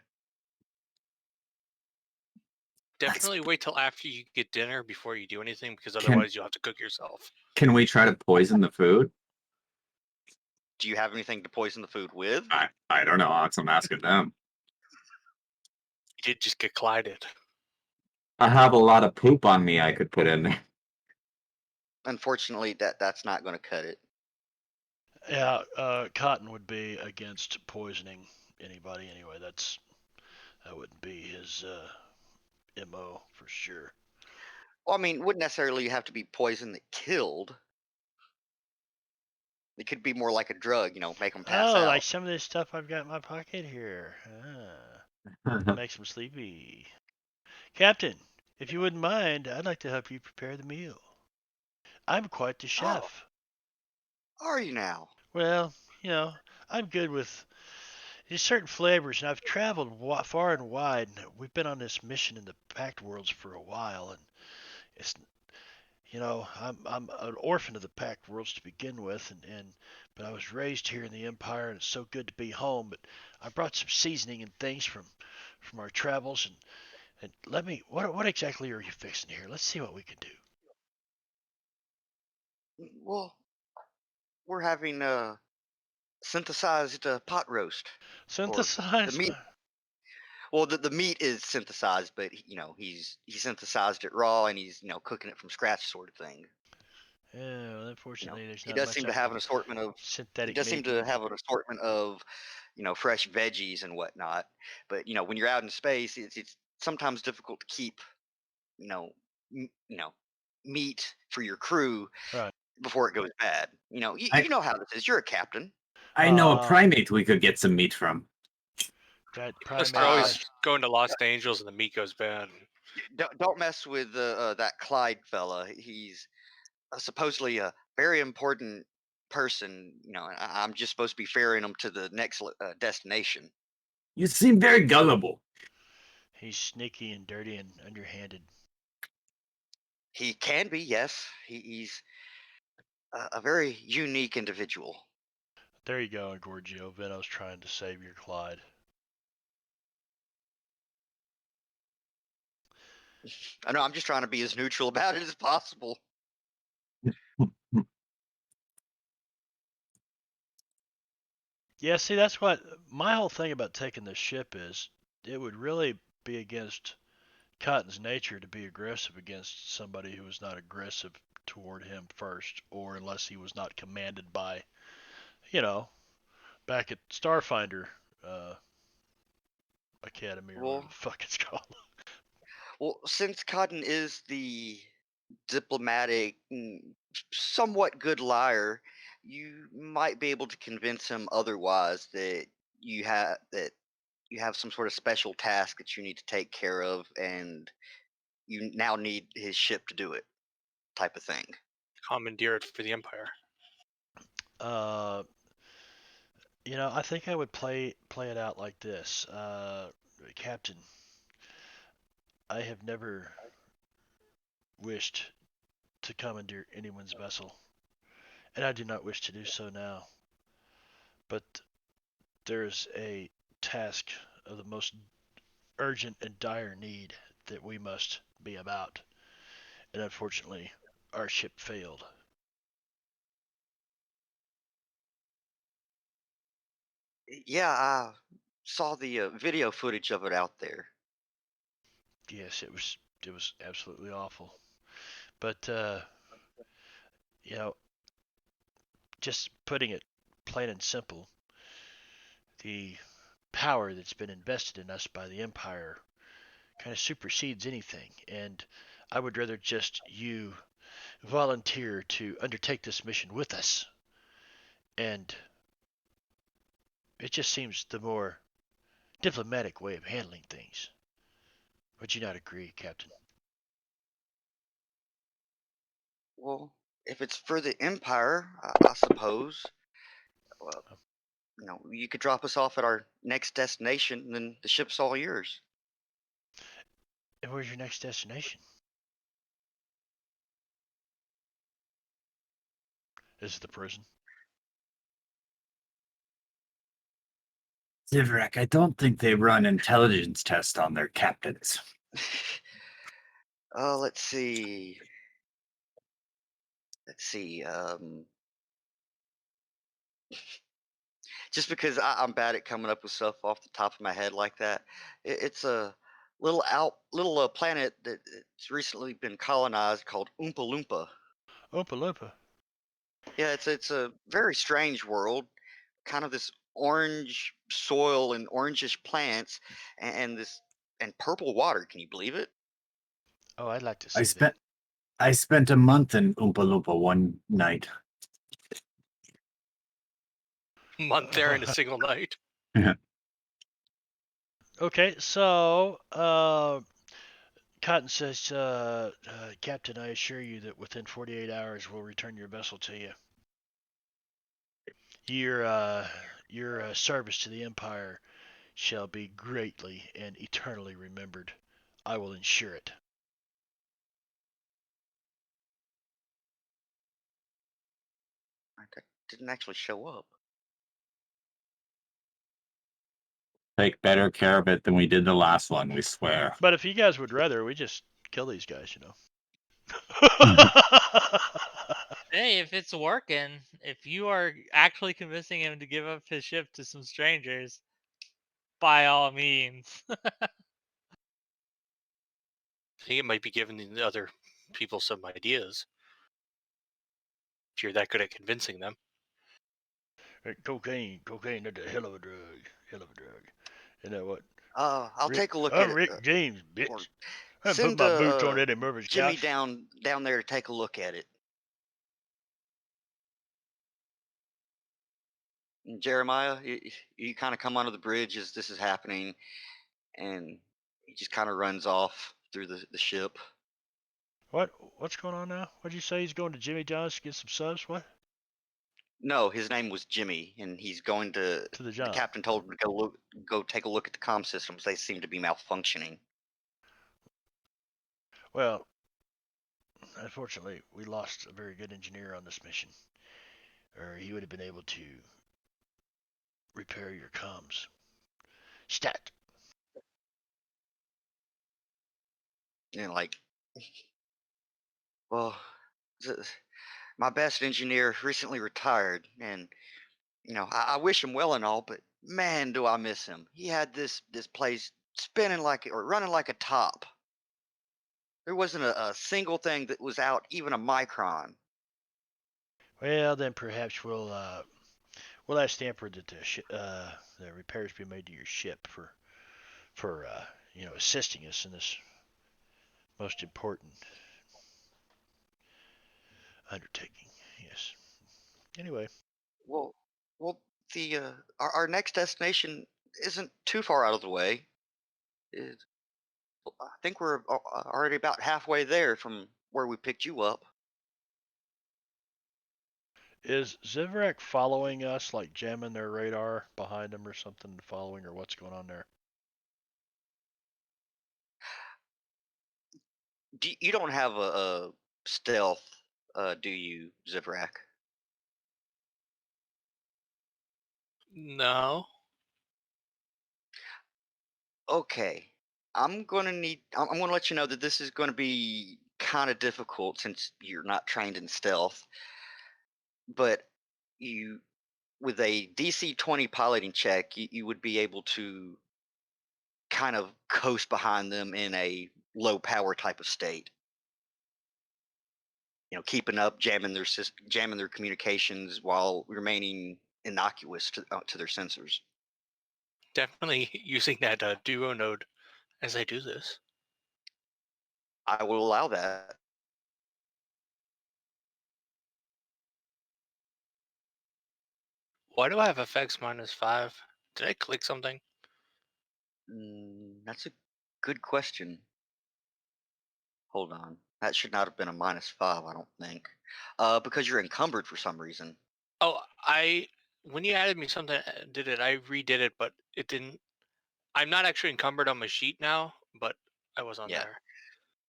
Definitely wait till after you get dinner before you do anything, because Can- otherwise you'll have to cook yourself. can we try to poison the food? Do you have anything to poison the food with? I don't know. That's what I'm asking them. You did just get collided. I have a lot of poop on me I could put in there. Unfortunately, that's not going to cut it. Yeah, Cotton would be against poisoning anybody anyway. That wouldn't be his MO for sure. Well, I mean, wouldn't necessarily have to be poison that killed. It could be more like a drug, make them pass out. Like some of this stuff I've got in my pocket here. Makes them sleepy. Captain, if you wouldn't mind, I'd like to help you prepare the meal. I'm quite the chef. Are you now? Well, I'm good with there's certain flavors, and I've traveled far and wide. And we've been on this mission in the Pact Worlds for a while, and it's I'm an orphan of the Pact Worlds to begin with, but I was raised here in the Empire, and it's so good to be home. But I brought some seasoning and things from our travels, and let me. What exactly are you fixing here? Let's see what we can do. Well, we're having synthesized pot roast. Synthesized. The meat. Well, the meat is synthesized, but he synthesized it raw, and he's cooking it from scratch, sort of thing. Yeah, well, unfortunately, there's He not does much seem I to have can an assortment of. synthetic He does seem meat. to have an assortment of, fresh veggies and whatnot. But when you're out in space, it's sometimes difficult to keep, you know, meat for your crew Right. before it goes bad. You know how this is. You're a captain. I know a primate we could get some meat from. That Plus, probably they're made always sense. going to Los Angeles, and the meat goes bad. Don't mess with that Clyde fella. He's supposedly a very important person. You know, and I'm just supposed to be ferrying him to the next destination. You seem very gullible. He's sneaky and dirty and underhanded. He can be, yes. He's a very unique individual. There you go, Gorgio. Venom's trying to save your Clyde. I know. I'm just trying to be as neutral about it as possible. Yeah, see, that's what my whole thing about taking this ship is. It would really be against Cotton's nature to be aggressive against somebody who was not aggressive toward him first, or unless he was not commanded by, you know, back at Starfinder Academy or whatever the fuck it's called. Well, since Cotton is the diplomatic, somewhat good liar, you might be able to convince him otherwise that you have some sort of special task that you need to take care of, and you now need his ship to do it, type of thing. Commandeer it for the Empire. Uh, I think I would play it out like this. Captain, I have never wished to commandeer anyone's vessel, and I do not wish to do so now. But there is a task of the most urgent and dire need that we must be about, and unfortunately, our ship failed. Yeah, I saw the video footage of it out there. Yes, it was absolutely awful. But you know, just putting it plain and simple, the power that's been invested in us by the Empire kind of supersedes anything, and I would rather just you volunteer to undertake this mission with us. And it just seems the more diplomatic way of handling things. Would you not agree, Captain? Well, if it's for the Empire, I suppose. Well, you could drop us off at our next destination, and then the ship's all yours. And where's your next destination? Is it the prison? Zivrak, I don't think they run intelligence tests on their captains. Let's see. Let's see. Just because I'm bad at coming up with stuff off the top of my head like that, it's a little planet that's recently been colonized called Oompa Loompa. Oompa Loompa. Yeah, it's a very strange world. Kind of this orange soil and orangish plants, and this and purple water. Can you believe it? Oh, I'd like to I see that. spent a month in Oompa Loompa one night. Month there in a single night. Okay, so Cotton says, Captain, I assure you that within 48 hours we'll return your vessel to you. Your service to the Empire shall be greatly and eternally remembered. I will ensure it. That didn't actually show up. Take better care of it than we did the last one, we swear. But if you guys would rather, we just kill these guys, Hey, if it's working, if you are actually convincing him to give up his ship to some strangers, by all means. I think it might be giving the other people some ideas. If you're that good at convincing them. Cocaine, that's a hell of a drug. You know what? I'll Rick, take a look I'm at it. Rick James, bitch. Or I put send my boots on Eddie Murphy's Jimmy couch. down there to take a look at it. Jeremiah, you kind of come onto the bridge as this is happening, and he just kind of runs off through the ship. What's going on now? What'd you say? He's going to Jimmy John's to get some subs? What? No, his name was Jimmy, and he's going to. To the The job. captain told him to go take a look at the comm systems. They seem to be malfunctioning. Well, unfortunately, we lost a very good engineer on this mission, or he would have been able to repair your comms. Stat. And like, well, my best engineer recently retired, and I wish him well and all, but man, do I miss him. He had this place spinning like or running like a top. There wasn't a single thing that was out, even a micron. Well, then perhaps we'll ask Stanford that the repairs be made to your ship for assisting us in this most important undertaking. Yes. Anyway, Well, well, the our next destination isn't too far out of the way. It, I think we're already about halfway there from where we picked you up. is Zivrak following us, like jamming their radar behind them or something, following, or what's going on there? You don't have a stealth, do you, Zivrak? No. Okay. I'm gonna let you know that this is gonna be kind of difficult since you're not trained in stealth. But you, with a DC 20 piloting check, you would be able to kind of coast behind them in a low power type of state. Keeping up, jamming their communications while remaining innocuous to their sensors. Definitely using that duo node as I do this. I will allow that. Why do I have FX -5? Did I click something? That's a good question. Hold on. That should not have been a -5, I don't think. Because you're encumbered for some reason. Oh, when you added me something, did it? I redid it, but it didn't. I'm not actually encumbered on my sheet now, but I was on Yeah. there.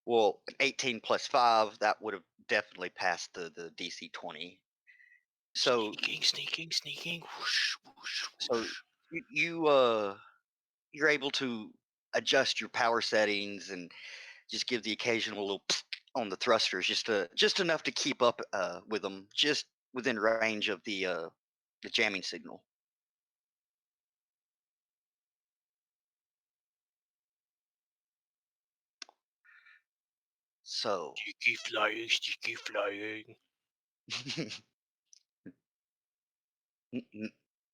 Well, 18 plus 5, that would have definitely passed the DC 20. So, Sneaking. Whoosh, whoosh, so whoosh. you're able to adjust your power settings and just give the occasional little on the thrusters, just enough to keep up with them, just within range of the jamming signal. So, Sticky flying.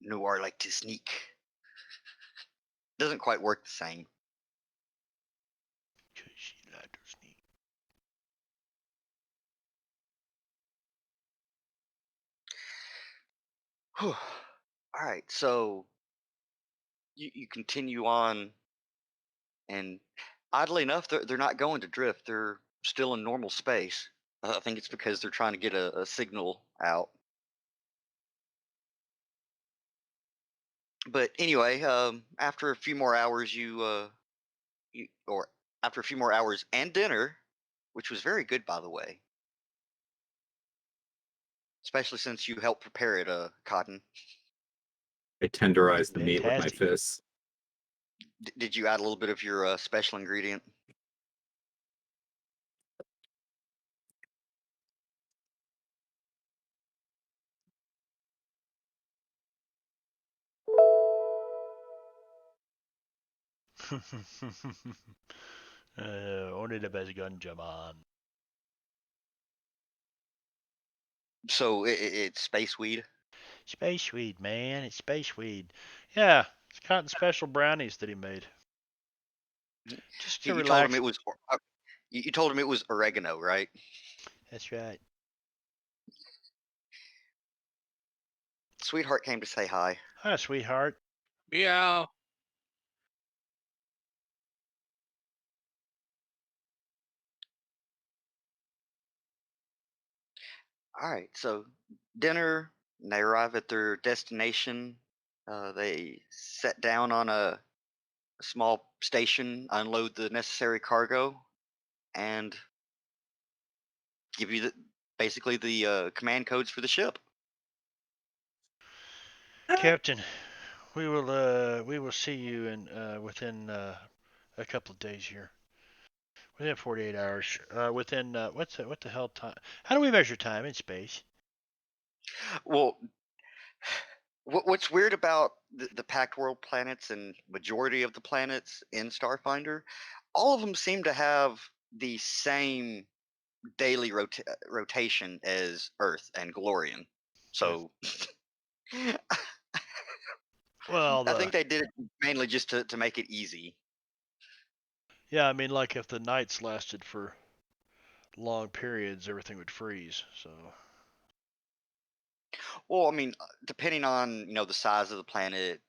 noir like to sneak. Doesn't quite work the same. 'Cause she liked to sneak. All right, so you continue on, and oddly enough, they're not going to drift. They're still in normal space. I think it's because they're trying to get a signal out. But anyway, after a few more hours, or after a few more hours and dinner, which was very good, by the way, especially since you helped prepare it, Cotton. I tenderized the meat with my Fantastic. fists. Did you add a little bit of your special ingredient? Only the best gun, Jaman. So it's space weed. Space weed, man. It's space weed. Yeah, it's cotton special brownies that he made. Just to You told him relax. it was. You told him it was oregano, right? That's right. Sweetheart came to say hi. Hi, sweetheart. Yeah. All right, so dinner, and they arrive at their destination. They set down on a small station, unload the necessary cargo, and give you basically the command codes for the ship. Captain, we will see you in within a couple of days here. Within 48 hours. Within what the hell time? How do we measure time in space? Well, what's weird about the Packed World planets and majority of the planets in Starfinder, all of them seem to have the same daily rotation as Earth and Glorian. So Well, I think they did it mainly just to make it easy. yeah, I mean, like if the nights lasted for long periods, everything would freeze. So Well, I mean, depending on the size of the planet,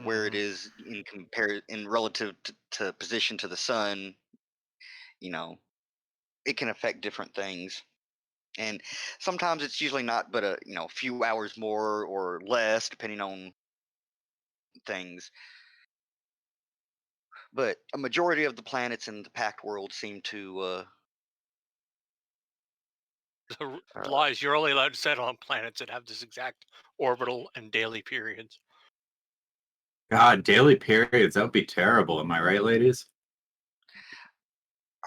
where it is in relative to position to the sun, you know, it can affect different things. And sometimes it's usually not but a few hours more or less depending on things. But a majority of the planets in the packed world seem to The law is you're only allowed to settle on planets that have this exact orbital and daily periods. God, daily periods, that would be terrible. Am I right, ladies?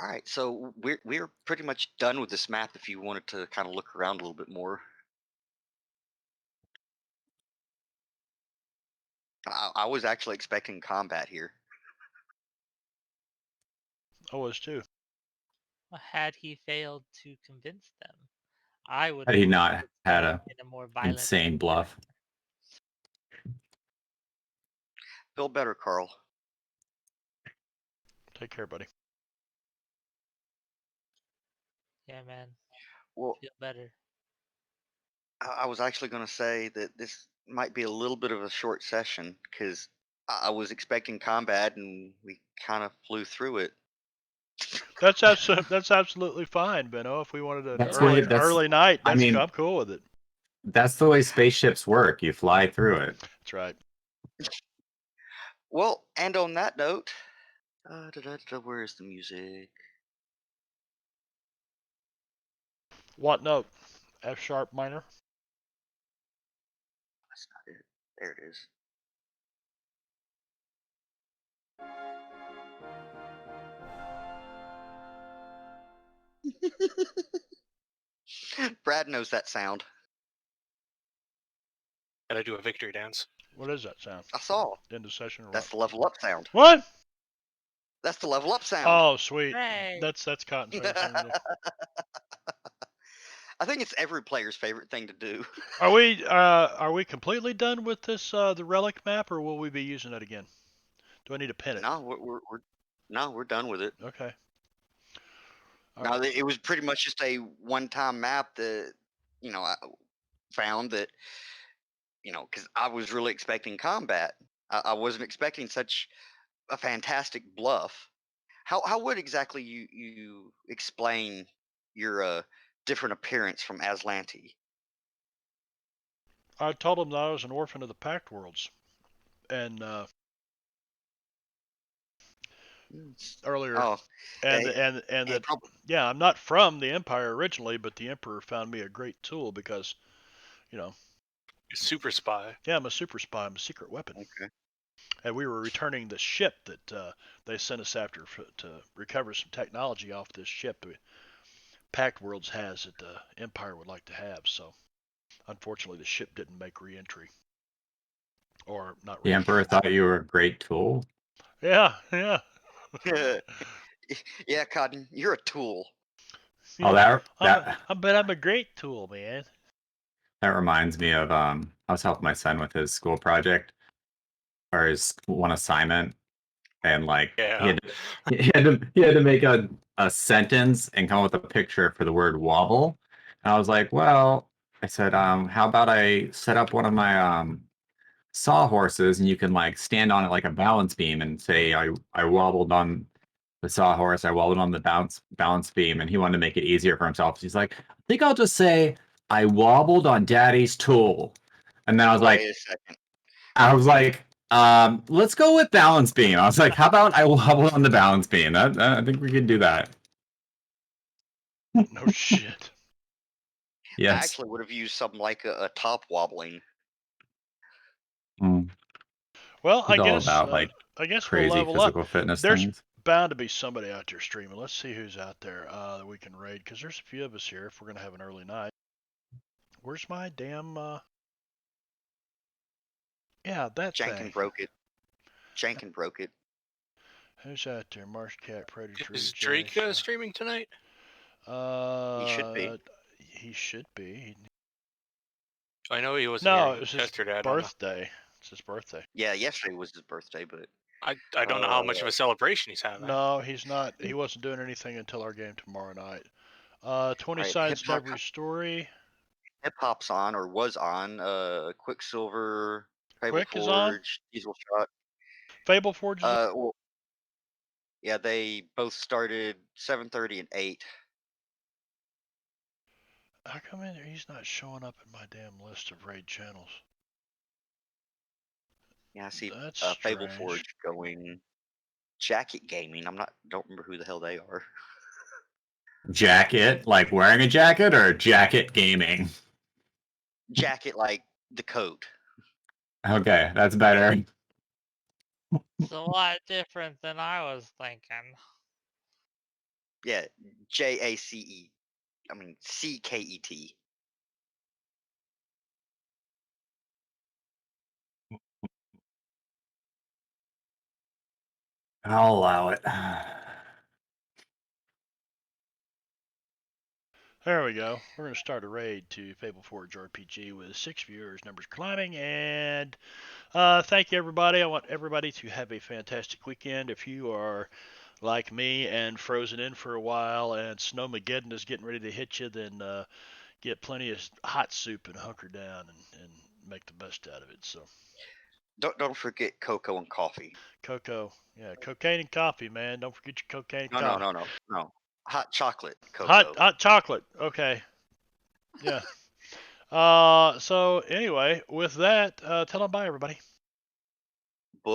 all right, so we're pretty much done with this map if you wanted to kind of look around a little bit more. I was actually expecting combat here. I was too. Had he failed to convince them, I would Had he not had a in a more violent insane bluff? Feel better, Carl. Take care, buddy. Yeah, man. Well, Feel better. I was actually going to say that this might be a little bit of a short session because I was expecting combat and we kind of flew through it. That's absolutely fine, Benno. If we wanted an That's why early night, I mean, I'm cool with it. that's the way spaceships work. You fly through it. That's right. Well, and on that note, where's the music? What note? F sharp minor. That's not it. There it is. Brad knows that sound. Gotta do a victory dance. What is that sound? I saw. End of session or That's what? the level up sound. What? That's the level up sound. Oh, sweet. Hooray! That's Cotton's favorite thing to do. I think it's every player's favorite thing to do. Are we completely done with this the relic map, or will we be using it again? Do I need to pin it? No, we're done with it. Okay. All No, right. it was pretty much just a one-time map that I found that because I was really expecting combat. I wasn't expecting such a fantastic bluff. How would exactly you explain your different appearance from Aslanti? I told him that I was an orphan of the Pact Worlds, and earlier, Oh, and yeah, that yeah, I'm not from the Empire originally, but the Emperor found me a great tool because, you know, Super spy. yeah, I'm a super spy. I'm a secret weapon. okay. And we were returning the ship that they sent us after to recover some technology off this ship that Pact Worlds has that the Empire would like to have. So, unfortunately, the ship didn't make re-entry. Or not The re-entry. Emperor thought you were a great tool. Yeah, yeah. Yeah, Cotton, you're a tool. Oh, I'm a great tool, man. that reminds me of I was helping my son with his school project or his one assignment, and like Yeah. he had to make a sentence and come up with a picture for the word wobble. And I was like, well, I said, how about I set up one of my sawhorses and you can like stand on it like a balance beam and say I wobbled on the sawhorse, I wobbled on the balance beam, and he wanted to make it easier for himself. He's like, I think I'll just say I wobbled on Daddy's tool. And then Wait a second. Let's go with balance beam. I was like, how about I wobbled on the balance beam? I think we can do that. No shit. I Yes. actually would have used something like a top wobbling. Mm. Well, He's all about like I guess we'll crazy level up. physical fitness There's things. bound to be somebody out there streaming. Let's see who's out there that we can raid, because there's a few of us here if we're gonna have an early night. Where's my damn? Yeah, that Jankin thing. broke it. Jankin broke it. Who's out there? Marshcat, Predator. Is Drake streaming tonight? He should be. He should be. I know he wasn't No, here it was his yesterday. I don't know. birthday. It's his birthday. Yeah, yesterday was his birthday, but I don't know how much of a celebration he's having. No, he's not. He wasn't doing anything until our game tomorrow night. 20 Right, sides to hip-hop- every story. Hip Hop's on or was on. Quicksilver, Fable Quick is on? Forge, Diesel Shot. Fable Forge is on? Well, yeah, they both started 7:30 and 8. How come in there he's not showing up in my damn list of raid channels? Yeah, I see That's Fable strange. Forge going. Jacket Gaming. Don't remember who the hell they are. Jacket, like wearing a jacket, or jacket gaming? Jacket like the coat. Okay, that's better. It's a lot different than I was thinking. Yeah, JACE. I mean CKET. I'll allow it. There we go. We're going to start a raid to Fable Forge RPG with 6 viewers, numbers climbing, and thank you everybody. I want everybody to have a fantastic weekend. If you are like me and frozen in for a while and Snowmageddon is getting ready to hit you, then get plenty of hot soup and hunker down and make the best out of it. So Don't forget cocoa and coffee. cocoa, yeah, cocaine and coffee, man. Don't forget your cocaine and No, coffee. no. Hot chocolate cocoa. Hot chocolate. Okay. Yeah. So anyway, with that, tell them bye, everybody.